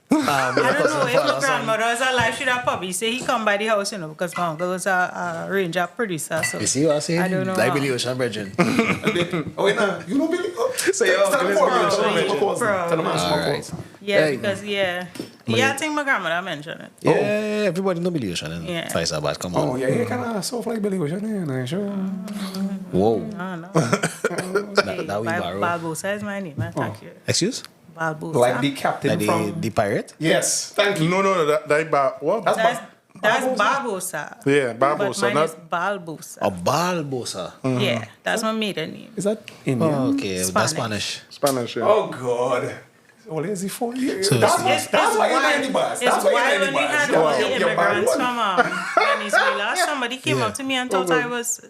I don't know if my grandmother was alive, she'd have probably say he come by the house, because my uncle was a ranger producer. So You see what I'm saying? I don't know. Like Billy Ocean, Bridget. Oh, wait, no. You know Billy? Oh, So you're tell Billy him for Ocean, me. Bridget. Tell him I'm All right. yeah, Hey. because I think my grandmother mentioned it. Yeah, everybody know Billy Ocean in Yeah. Faisabad. Come Oh, on. yeah, you kind of soft like Billy Ocean. Yeah, sure. Whoa. I don't know. That we borrow. Barbosa is my name. Thank you. Excuse? Barbosa. Like the captain Like from... the pirate? Yes, thank you. No, that what? That's That's Barbosa. Yeah, But Barbosa, mine not- is Balbosa. A Balbosa. Yeah, that's my maiden name. Is that Indian? Oh, okay, that's Spanish. Spanish. Spanish. Yeah. Oh, God. What is he for? So- That's why you're in the bus. It's That's why why you're in when the we bus. had You're- all the you're bad immigrants one. from Venezuela, somebody came Yeah. up to me and thought I was,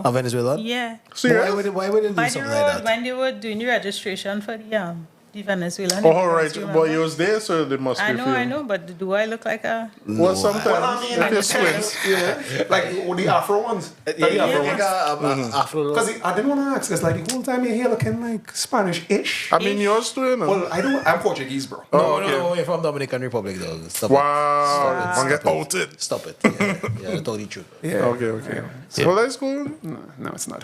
A Venezuelan? yeah. Why would it do By the something road, like that? when they were doing the registration for the Venezuelan. Oh, immigrants, right. you But remember? you was there, so they must I be know, but do I look like a... Well, sometimes Well, I mean, if you squint. yeah, like the Afro ones. Afro. Because I didn't want to ask, because like the whole time you're here looking like Spanish-ish. I mean, yours too, you know. Well, I'm Portuguese, bro. Oh, No, okay. no, we're from Dominican Republic, though. Stop Wow. it. Man get outed. Stop it. Yeah, I told you the truth. Yeah. Okay. So that's cool. No, it's not.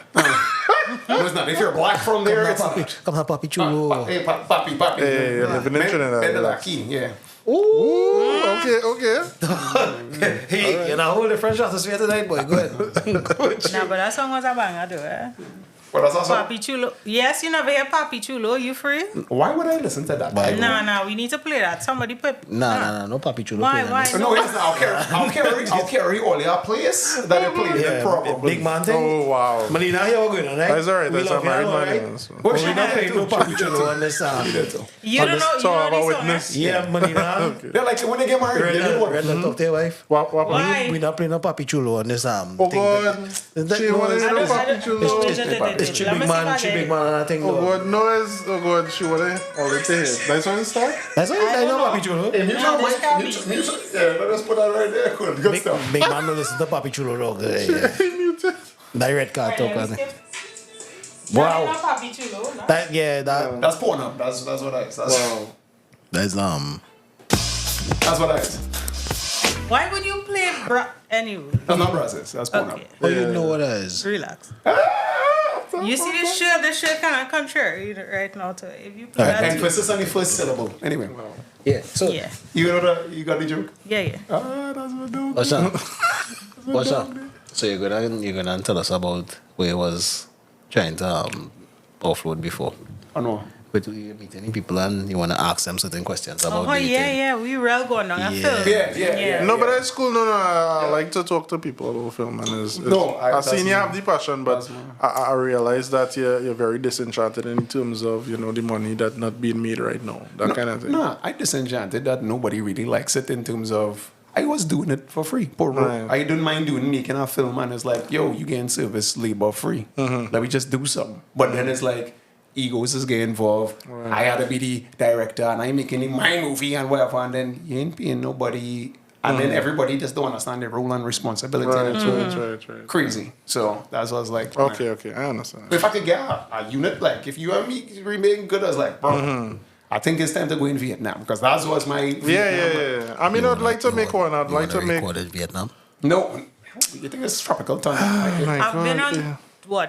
No, it's not. If you're black from there, it's not. Come on, Papi Chulo. Hey, papi. Hey, you're living in Trinidad. Bendelaki, yeah. Ooh, okay. Hey, you're not holding French atmosphere tonight, boy. Go ahead. No, but that song was a banger, though, eh? But that's also, Papi Chulo. Yes, you never hear Papi Chulo. You free? why would I listen to that? Why? No, we need to play that. Somebody put... No, Papi Chulo. Why? No, it's not. I'll carry all your plays that you played Yeah, probably. big man thing. Oh, wow. Malina, here we're going on, right? That's all right. We That's love all you, right, right? man. So. What But you we're not not playing no Papi Chulo on this. You On don't this know, song about this song, witness. Yeah, Malina. They're like when they get married, they do Red what? talk to your wife. What? Why? We're not playing no Papi Chulo on this Oh, thing. God. She wanted to know Papi Chulo. It's Chi Big Man and I think. Oh, God. No, it's... Oh, God. She wanted all the things. That's when it start? That's all I know Papi Chulo. Hey, No, this can't be. Yeah, let us put that right there. Good stuff. Big man don't listen to Papi Chulo, dog. That red card talk on it. Wow. Papi Chulo, no? That That's porn up. That's what I is. that's That's what I is. Why would you play anyway? That's not Brazos. That's porn Okay, up. how you know what that is? relax. You see this shirt kind of contrary right now to if you play that. Emphasis on the first syllable. Anyway, Yeah. So Yeah, you know you got the joke? yeah. Ah, that's what do. what's up? What's up? So you're gonna tell us about where it was trying to offload before. Oh no. But you're meeting people and you want to ask them certain questions about Oh, dating. yeah. We real going on a Yeah. film. Yeah. No, but that's cool. No, I like to talk to people about film, and I've seen you have the passion, but I realize that you're very disenchanted in terms of the money that not being made right now, that kind of thing. No, I disenchanted that nobody really likes it in terms of I was doing it for free. Right. I don't mind making a film, and it's like, yo, you getting service labor free. Let me just do something. But then it's like egos is getting involved. Right. I had to be the director, and I'm making my movie and whatever, and then you ain't paying nobody. And then everybody just don't understand their role and responsibility. Right, and it's right. crazy. So that's what I was like. Okay, I understand. If I could get a unit, like if you and me remain good, I was like, bro, I think it's time to go in Vietnam because that was my Vietnam. Yeah. I mean, I'd like to make one. I'd like to make. Record in Vietnam. No, you think it's tropical time? I've been on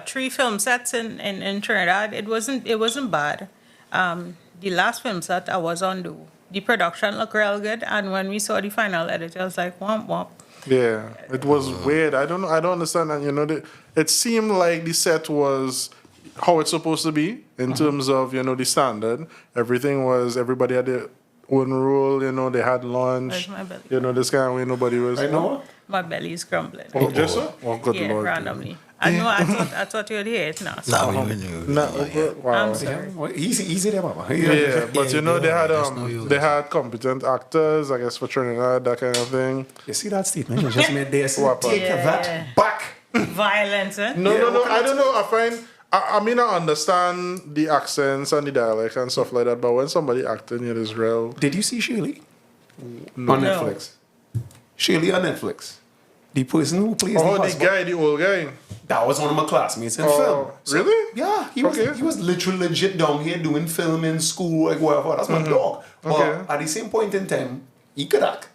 3 film sets in Trinidad. It wasn't bad. The last film set I was on, the production looked real good, and when we saw the final edit, I was like, womp womp. Yeah, it was weird. I don't understand that. It seemed like the set was how it's supposed to be in terms of the standard. Everybody had their own rule. They had lunch. Where's my belly? This kind of way nobody was. I know. My belly's crumbling. Oh, just so? Oh, good Yeah, Lord. randomly. I know. I thought you'd hear it now. So Nah, we knew. Wow. I'm sorry. Well, easy there, Mama. Yeah, but Yeah, they had competent actors, I guess, for Trinidad, that kind of thing. You see that statement? You just made there. What, Take Yeah. that back. Violence, eh? No, Yeah, what I don't know. I mean, I understand the accents and the dialect and stuff like that, but when somebody acting in Israel, Did you see Shirley on No. Netflix? Shirley on Netflix. The person who plays the husband. the old guy. That was one of my classmates in film. Really? Yeah, he Okay. was literally legit down here doing film in school, like whatever. That's my dog. But Okay. at the same point in time, he could act.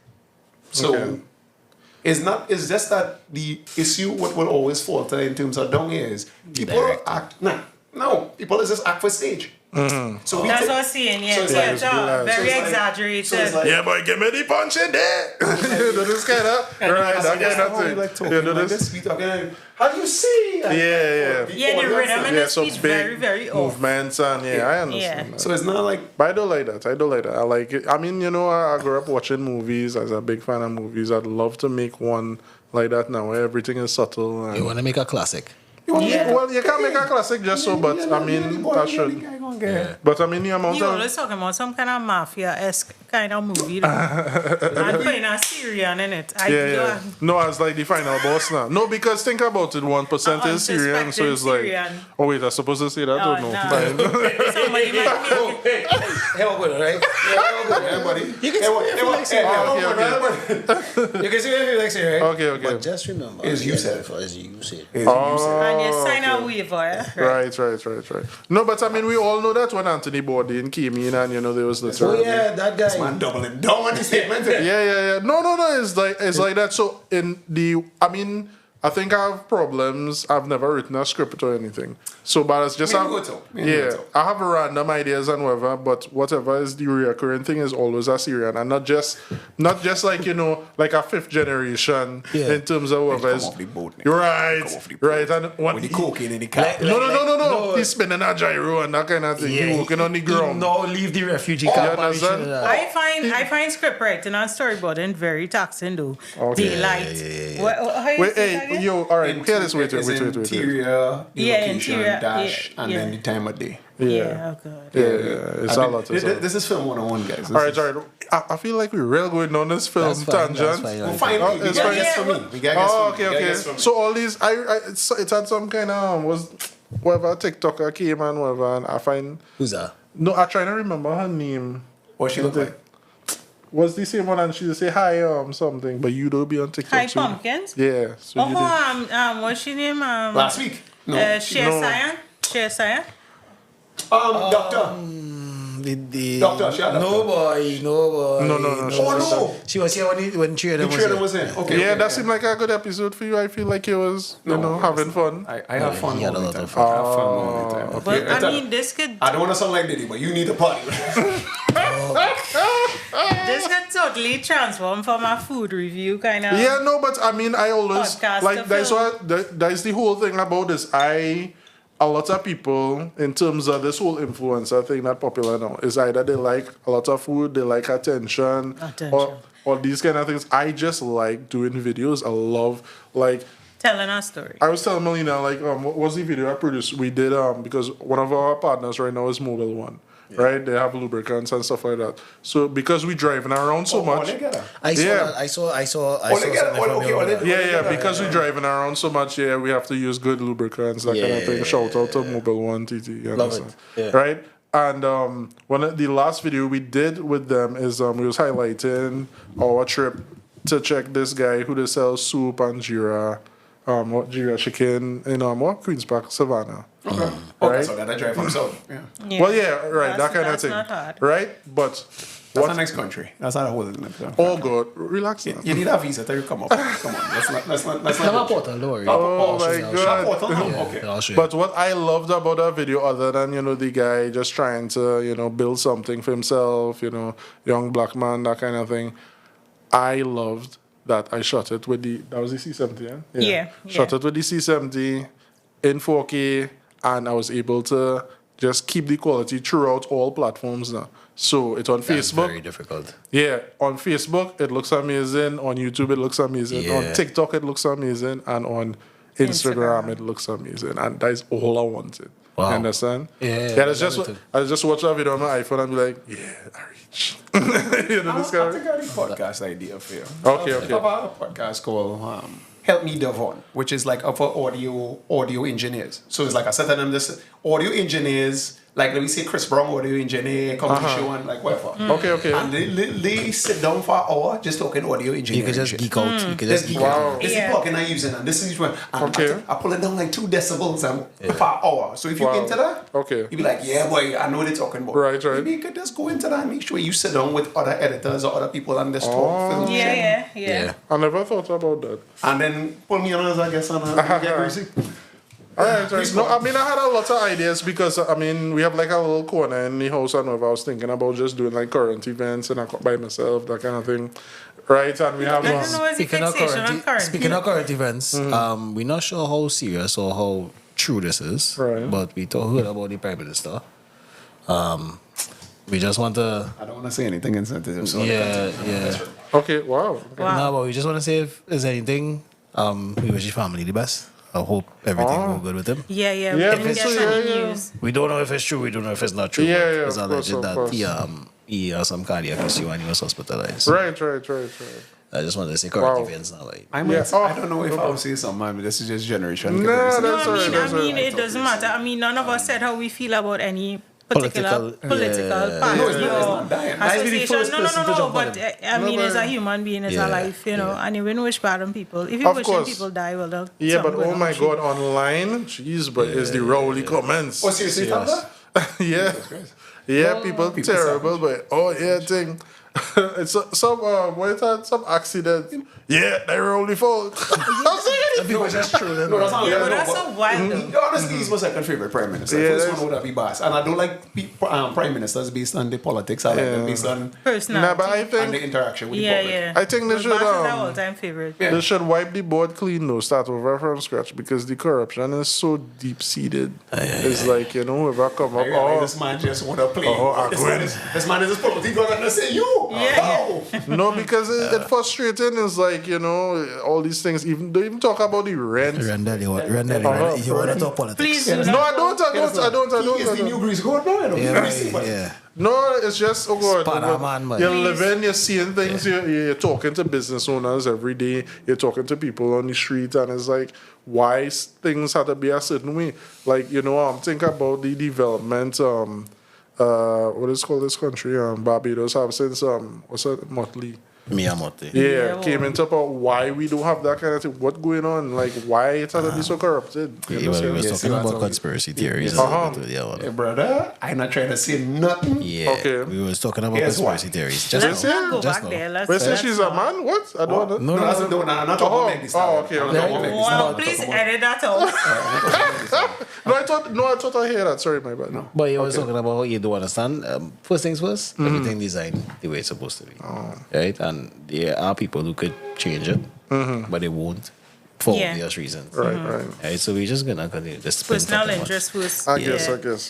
So Okay. it's just that the issue what will always falter in terms of down here is people act people just act for stage. So we That's take- what I'm saying. Yeah, so it's like- theater, very so it's like- exaggerated. so it's like- Yeah, boy, give me the punch in there. This kind of right, that kind of thing. Like talking You know like this? this, we talking, how do you see? Yeah. Yeah, the rhythm and Yeah, the some speech big very, very off. movements and I understand. Yeah. That. So it's not like But I don't like that. I like it. I mean, I grew up watching movies as a big fan of movies. I'd love to make one like that now, where everything is subtle. And You want to make a classic? Well, you can't make a classic just so, but I mean, that should. But I mean, the amount You of. always talking about some kind of mafia-esque kind of movie. And putting a Syrian in it. Yeah. No, as like the final boss now. No, because think about it, 1% is Syrian, so it's like. Syrian. Oh wait, I'm supposed to say that or no? Fine. Somebody might make Hey, all good, right? Yeah, all good, everybody. You can see You can see it if you like it, right? Okay. But just remember, It's you said it. As you said. and you sign a waiver. Eh? Right. No, but I mean, we all know that when Anthony Bourdain came in and, there was the term. that guy. Man doubling down on the statement. Yeah. No. It's like that. So I think I have problems. I've never written a script or anything. So, but it's just Me go too. I have random ideas and whatever. But whatever is the recurring thing is always a Syrian, and not just like like a fifth generation in terms of whatever Come is. off the boat, nigga. You're right, Come off the boat. right. And what With the cocaine in the car. no. He's spinning a gyro and that kind of thing. He's walking on the ground. No, leave the refugee you camp. understand? I find script writing and storyboarding very taxing though. Okay. Daylight. How you Wait, say that hey, again? yo, all right. Hear this. Wait. Interior, Yeah, location, interior, dash, yeah, and yeah. then the time of day. Yeah, oh God. Yeah. It's a lot. This is film 101, guys. All right. I feel like we're real going on this film That's fine, tangent. that's fine. Fine, we it's got fine. guess for me. We got guess Oh, for me. We got okay. guess for me. So all these, it had some kind of was whatever TikToker came and whatever, and I find Who's that? no, I trying to remember her name. What she look like? Was the same one, and she say hi something, but you don't be on TikTok. Hi too. Pumpkins. Yeah. So you did. What's she name? Last week. No. Share No. Science. Doctor. The Doctor, she had doctor. No boy. No. Oh, no. She was here when Trader The was trader here. was in. Okay. Yeah, okay, that seemed like a good episode for you. I feel like it was, having fun. I have fun he had all a the lot time. of I have fun all the time. But Okay, I mean, this could I don't want to sound like Diddy, but you need a party. totally transform from a food review kind of. Yeah, no, but I mean, I always Podcast like to that's film. what that's the whole thing about this. a lot of people, in terms of this whole influencer thing that popular now, is either they like a lot of food, they like attention. Or these kind of things. I just like doing videos. I love, like... Telling our story. I was telling Melina, like, what was the video I produced? We did, because one of our partners right now is Mobile One. Yeah. Right? They have lubricants and stuff like that. So because we driving around so much. I saw because we driving around so much, we have to use good lubricants, that kind of thing. Shout out to Mobile One TT. Love it. Yeah. Right? And the last video we did with them is we was highlighting our trip to check this guy who they sell soup and Jira chicken in Queens Park, Savannah. Okay. Right? So that I drive from South. Yeah. Well, right, that kind of thing. Not hard. Right? But that's a nice country. That's not a whole Oh God, relax. You need a visa to come up. Come on, let's not. Portal, don't worry. Oh my God. Okay. But what I loved about that video, other than the guy just trying to build something for himself, young black man, that kind of thing, I loved that I shot it with that was the C70, yeah? Shot it with the C70 in 4K, and I was able to just keep the quality throughout all platforms now. So it's on Facebook. Very difficult. Yeah, on Facebook it looks amazing. On YouTube it looks amazing. Yeah. On TikTok it looks amazing, and on Instagram it looks amazing. And that is all I wanted. Wow. You understand? Yeah. I just watch that video on my iPhone and be like, I reach. I think I have a podcast idea for you. Okay. I have a podcast called Help Me Devon, which is like for audio engineers. So it's like I said to them, this audio engineers, like let me say Chris Brown, audio engineer, come to the show and like whatever. Okay. And they sit down for an hour just talking audio engineering. You can just geek out. You can Just just geek out. This is the plugin I'm using, and this is one. And I pull it down like 2 decibels for an hour. So if you're into that, you'll be like, yeah, boy, I know what they're talking about. Right. Maybe you could just go into that and make sure you sit down with other editors or other people and just talk. Film Yeah. I never thought about that. And then pull me on as I guess and get greasy. All right. No, I had a lot of ideas because, we have like a little corner in the house and I was thinking about just doing like current events and I got by myself, that kind of thing. Right? And we have... Speaking of current events, we're not sure how serious or how true this is, right. But we heard about the Prime Minister. We just want to... I don't want to say anything insensitive. So Okay, wow. No, but we just want to say if there's anything, we wish his family the best. I hope everything will go good with him. Yeah, we didn't get any news. We don't know if it's true, we don't know if it's not true. Yeah, it's alleged that he has some cardiac issue and he was hospitalized. Right. I just wanted to say current events now. Like. I don't know if I'll say something, but this is just generation. It doesn't matter. None of us said how we feel about any political party or association. No. But as a human being, as a life, and you wouldn't wish bad on people. If you wish people die, well, but oh my God, online, jeez, but it's the rowly comments. Oh, seriously, Yeah, people terrible, but thing. It's some accident. Yeah, they were only fault. That's true. No, that's not but that's so wild. Honestly, he's my second favorite prime minister. First one would be Bazie. And I don't like prime ministers based on the politics. I like them based on personality. But I think, and the interaction with the public. I think they should all-time favorite. They should wipe the board clean though, start over from scratch because the corruption is so deep-seated. It's like, whoever come up. This man just want to play. This man is just political. He's going to say you. No, because it's frustrating. It's like, all these things. Don't even talk about the rent. Rendell, you want to talk politics? Please I don't. He is the new Greece God now. No, it's just, man. You're living, you're seeing things, you're talking to business owners every day, you're talking to people on the street, and it's like, why things have to be a certain way? Like, think about the development, what is called this country? Barbados have since Motley. Miyamoto. Yeah, came into about why we don't have that kind of thing. What's going on? Like, why it has to be so corrupted? We was talking about conspiracy theories. Hey, brother, I'm not trying to say nothing. Yeah. Okay. We was talking about conspiracy theories. Let's not go back there. Let's say she's a man? What? I don't know. No, I'm not talking about this. Okay. Please edit that out. I thought I heard that. Sorry, my bad. No. But you was talking about you do understand. First things first, everything designed the way it's supposed to be. Right? And there are people who could change it, but they won't. for Yeah. obvious reasons. Right. So we're just gonna continue this. Personal interest first. I guess. I guess.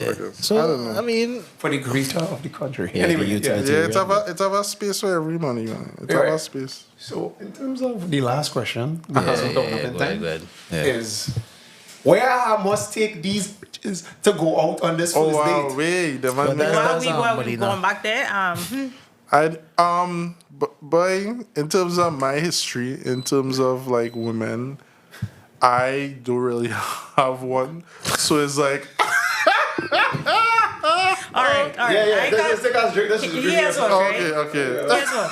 So I don't know. I mean, For the greater of the country. Yeah, Anyway, the yeah. utility. Yeah, it's have a space for every money, man. It's have a space. So in terms of the last question, go ahead. Yeah. is where I must take these bitches to go out on this Oh first wow, date. wait, the man. While That's we somebody going now. back there, Boy, in terms of my history, in terms of like women, I don't really have one. So it's like, all right. Yeah, I let's take us drink. This is He has one, right? okay. Here's one.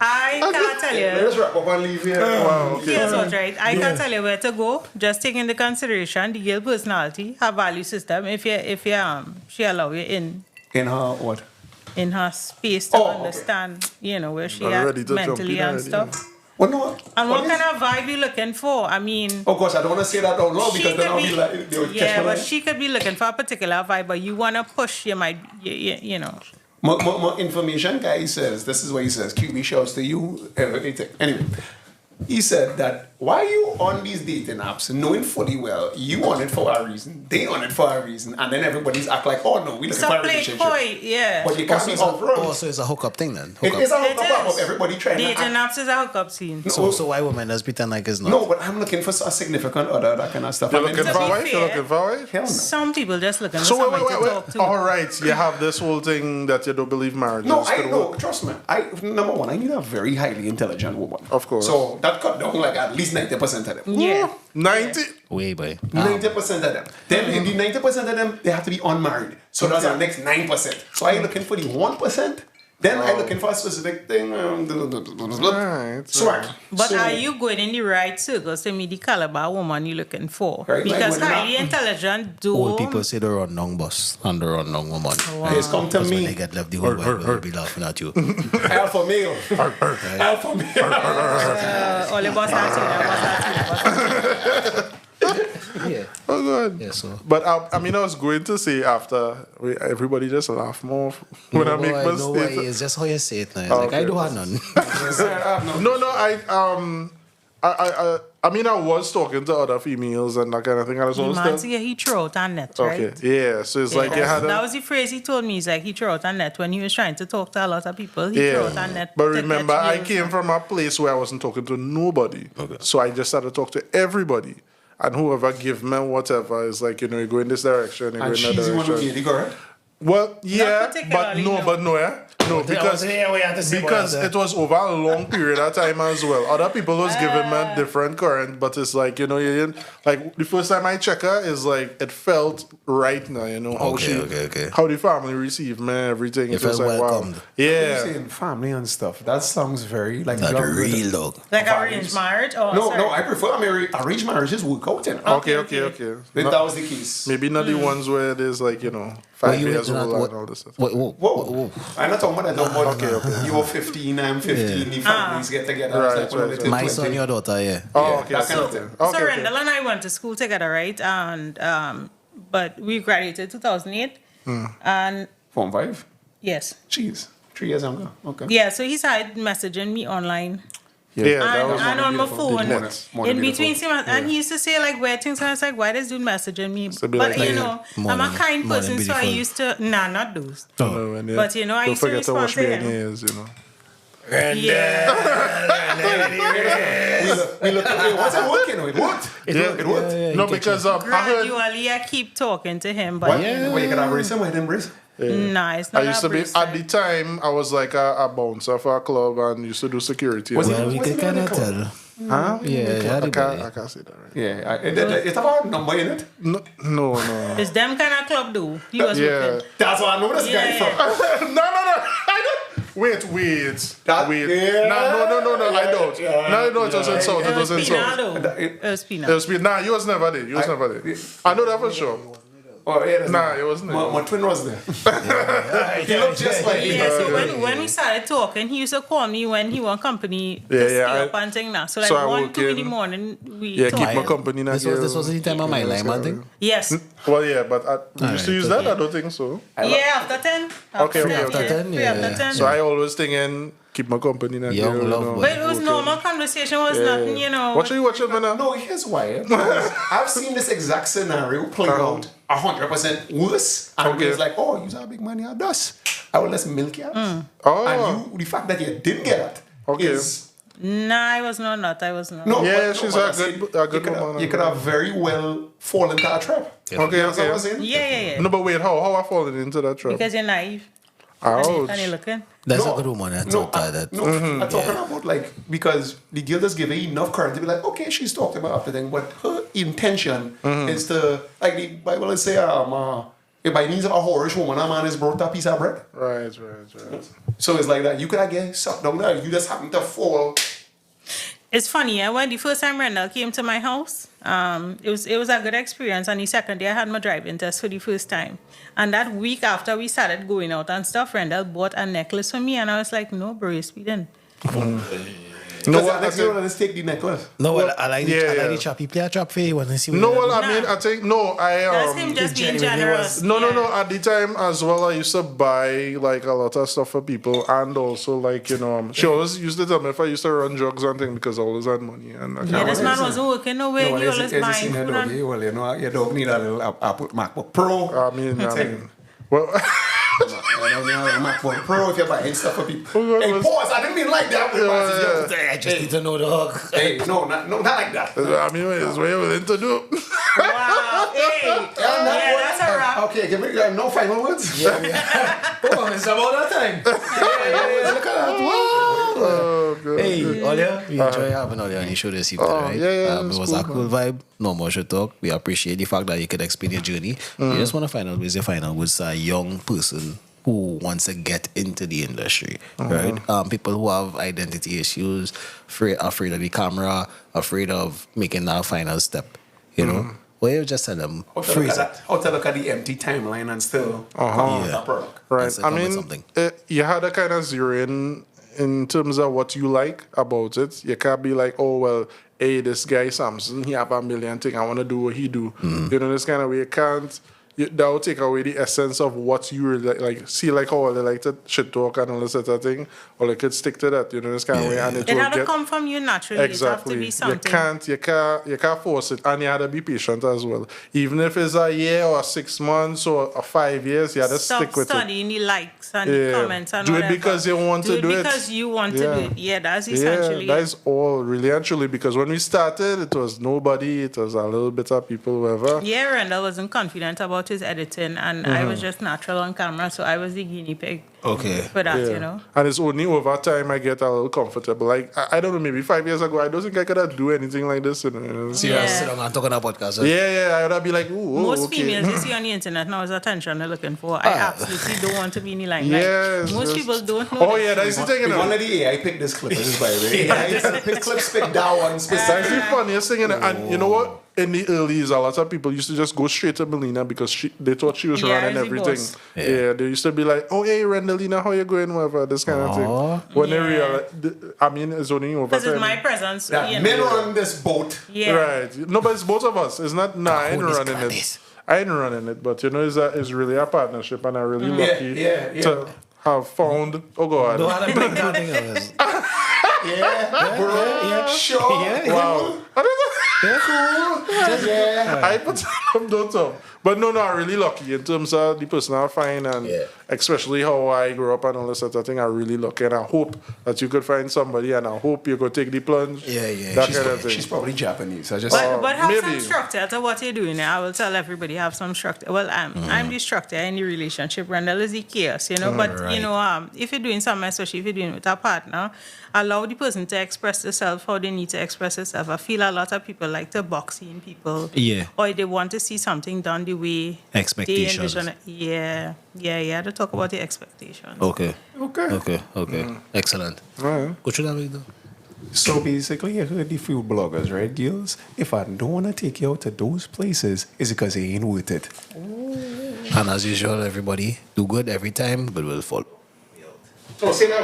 I can't tell you. Let's wrap up and leave here. Wow, okay. Here's what, right? I can tell you where to go. Just take into consideration the girl personality, her value system. If she allow you In her what? in her space to Oh, okay. understand, where she I'm at ready to jump mentally in and already, stuff. Well, no. And what kind of vibe you looking for? I mean, Of course, I don't want to say that out loud she because then could I'll be like, they would catch yeah, my but eye. she could be looking for a particular vibe, but you want to push, you might, you know. My information guy says, this is what he says, QB shouts to you, everything. Anyway, he said that why you on these dating apps knowing fully well you on it for a reason, they on it for a reason, and then everybody's act like, oh no, we looking for a So play relationship. coy, yeah. But you can't be upfront. So it's a hookup thing then. It is a It hookup is. of everybody trying to Dating act. apps is a hookup scene. So why women just pretend like it's not? No, but I'm looking for a significant other, that kind of stuff. You're And looking then- for a be wife? You're fair- looking for a wife? Hell no. Some people just looking for So somebody to wait. talk to. All right, you have this whole thing that you don't believe marriage. No, is I gonna know. work. Trust me. Number one, I need a very highly intelligent woman. Of course. So that cut down like at least 90% of them. Yeah. 90. Way boy. 90% of them. Then in the 90% of them, they have to be unmarried. So that's our next 9%. So are you looking for the 1%? Then are you looking for a specific thing? Right. Smart. But So- are you going in the right circles to meet the caliber of woman you're looking for? Right, like Because when highly not- intelligent do Old people say the run down bus and the run down woman. Yes, come to Because when me. they get left, the whole world will be laughing at you. Alpha male. Alpha male. all about that. Yeah. Oh, good. Yeah, so. But I mean, I was going to say after everybody just laugh more when I make No, mistakes. it's just how you say it now. It's Oh, like, I okay. don't have none. No, I mean, I was talking to other females and that kind of thing. I just The man understand. say he throw out a net, right? Okay, yeah. So it's like you had that a, was the phrase he told me. He's like, he threw out a net when he was trying to talk to a lot of people. He threw out a net. But to remember, catch I girls. came from a place where I wasn't talking to nobody. Okay. So I just had to talk to everybody. And whoever give me whatever is like, you go in this direction, you go And in that she's the one who direction. gave the girl. Well, yeah, particularly, no, because it was over a long period of time as well. Other people was giving me different current, but it's like, you didn't, like the first time I check her is like it felt right now, how Okay. how the family received me, everything. You It was felt like welcomed. wow, You're yeah. saying family and stuff. That sounds very like Not blood a related. real dog. Like Values. arranged marriage? Oh, No, sorry. no, I prefer arranged marriages work out. Okay. If Not- that was the case. Maybe not the ones where there's like 5 years old and all this stuff. Whoa. I'm not talking about that. I'm talking about Okay. you were 15, I'm 15, the families get together. Right, It's like, right, when right. they My turn son, 20. your daughter, yeah. Oh, okay. that okay. kind of thing. Okay, So okay. Rendell and I went to school together, right? And but we graduated 2008. And Form 5? yes. Jeez. 3 years younger. Okay. Yeah, so he started messaging me online. Yeah, that And, was and on my phone, More in than between, beautiful. and he used to say like weird things, and I was like, why this dude messaging me? So be But like, more I'm a than- kind more than person, so I beautiful. used to, not those. And, But, I don't used to forget to respond wash to behind him. your ears, Yeah. We look at what's it working with? What? It worked. Yeah, No, he get because I heard Gradually, I keep talking to him, but What? Well, you can embrace him, why embrace? nah, it's not I used to be abrasive. at the time I was like a bouncer for a club and used to do security. Was Well, it- we was could it kind in of the club? tell. Huh? Yeah, I can't say that right. Yeah, it's about a number in it. No. It's them kind of club do. He was Yeah. working. That's what I know this guy Yeah. from. No. I don't. Wait. That- Wait. yeah. No, I don't. Yeah. No, it was insult. It was insult. Pinado. It- It was It Pinado. was nah, you was never there. You was never there. I know that for sure. Oh, yeah, that's Nah, it. it wasn't there. My twin was there. He looked just like me. Yeah, so when we started talking, he used to call me when he want company to Yeah, stay yeah, up and thing now. So like so I 1, woke 2 in the in- morning, we Yeah, talk. keep my company now. This was the time of my line, man thing. Yes. Well, yeah, but we used to use that. I don't think so. Yeah, after 10. Okay. After 10, Free yeah. after 10. So I always thinking keep my company. That Young girl, love, you know. But it was normal conversation, was nothing, you know. What you watching, man? No, here's why. Because I've seen this exact scenario play out 100% worse. And Okay. it's like, oh, you have big money out us. I will let's milk you. Oh. And you, the fact that you didn't get it Okay. is... Nah, I was not. No, Yeah, but- she's but a I said good woman. You could have very well fallen into a trap. Yeah. Okay, You know what I'm okay. saying? Yeah. No, but wait, how I fallen into that trap? Because you're naive. And Ouch. you're looking. That's No, a good woman. That's no, not that. No, I'm talking about like, because the girl just give her enough current to be like, okay, she's talking about everything, but her intention is to, like the Bible is say, if by means of a whorish woman, a man is brought a piece of bread. Right. So it's like that. You could have get sucked down there. You just happen to fall. It's funny, when the first time Randall came to my house, it was a good experience. And the second day I had my driving test for the first time. And that week after we started going out and stuff, Randall bought a necklace for me, and I was like, no, bro, you're speeding. No, Because what I next year, think, let's take the necklace. No, Well, I like yeah. the trap. He play a trap for you when you see. no, well, Nah. I mean, I think That's him just being genuinely generous. No. Yeah. At the time as well, I used to buy like a lot of stuff for people, and also like she always used to tell me if I used to run drugs and things because I always had money. And I Yeah, can't this man wasn't working no way. He always buying food. doggy. And... Well, you know, your dog need a little Apple MacBook Pro. I mean, well, MacBook Pro if you're buying stuff for people. Oh, Hey, was- pause. I didn't mean like that. I just need to know, dog. Hey, no, not like that. I mean, it's what you're willing to do. Wow, hey. Yeah, that's a wrap. Okay, give me no final words. Oh, it's about that time. Look at that. Wow. Oh, God. Hey, Olia, we enjoy having Olia on the show this evening, right? yeah, It it's was cool, a cool vibe. No more should talk. We appreciate the fact that you could explain your journey. We just want to find out what's your final was a young person who wants to get into the industry, right? People who have identity issues, afraid of the camera, afraid of making that final step, you know? Well, you just tell them, How to freeze it. look at the empty timeline and still come Uh-huh. with a product. Right. That's I come with mean, something. you had a kind of zero in terms of what you like about it. You can't be like, oh, well, hey, this guy Samson, he have a million things. I want to do what he do. You know, this kind of way. You can't... that will take away the essence of what you really like. See, like how they like to shit talk and all this sort of thing, or they could stick to that, you know, this kind of way, and it It will had to get come from you naturally. exactly. It have to be something. You can't force it, and you had to be patient as well. Even if it's a year or 6 months or 5 years, you had to Stop stick with it. studying the likes and the comments and Do it whatever. because you want to do it. because you want to do it. Yeah, that's essentially Yeah, it. that's all really and truly. Because when we started, it was nobody. It was a little bit of people, whatever. Yeah, Randall wasn't confident about his editing, and I was just natural on camera, so I was the guinea pig Okay. for that, you know. And it's only over time I get a little comfortable. Like I don't know, maybe 5 years ago, I don't think I could have do anything like this. You know? See, Yeah. sit down and talk on a podcast. Right? Yeah, I would have be like, ooh, Most okay. females you see on the internet now is attention they're looking for. I absolutely don't want to be in the limelight. Yes, Most yes. people don't know. Oh this. yeah, that's the thing. You We know. want let the AI pick this clip, this by the way. His clips pick that one That's specifically. the funniest thing, and you know what? In the earlys, a lot of people used to just go straight to Melina because they thought she was Yeah, running the everything. boss. Yeah, they used to be like, "Oh, hey, Randalina, how you going?" Whatever, this kind of thing. When they Yeah. realize, I mean, it's only over Because it's time. my presence. That you men know. run this boat. Yeah. Right. No, but it's both of us. It's not. Nah, I ain't hold this running it. Gladys. I ain't running it. But you know, it's really a partnership, and I'm really lucky yeah. to have found. Oh God. No, I don't think that thing is. Yeah, bro. Sure. Yeah. Wow. Yeah. I put some don't some. But no, I'm really lucky in terms of the person I find and especially how I grew up and all this sort of thing. I'm really lucky, and I hope that you could find somebody, and I hope you could take the plunge. Yeah. That She's kind of thing. She's probably Japanese. I just But have some maybe. structure to what you're doing. I will tell everybody have some structure. Well, I'm the structure in the relationship. Randall is the chaos, you know. But you Right. know, if you're doing something, especially if you're doing it with a partner, allow the person to express themselves how they need to express themselves. I feel a lot of people like to box in people. Yeah. Or they want to see something done the way Expectations. they envision it. Yeah. To talk about the expectations. Okay. Okay. Excellent. Right. What should I do? So basically, you heard the few bloggers, right, girls? If I don't want to take you out to those places, it's because it ain't worth it. And as usual, everybody, do good every time, but we'll fall. So say that,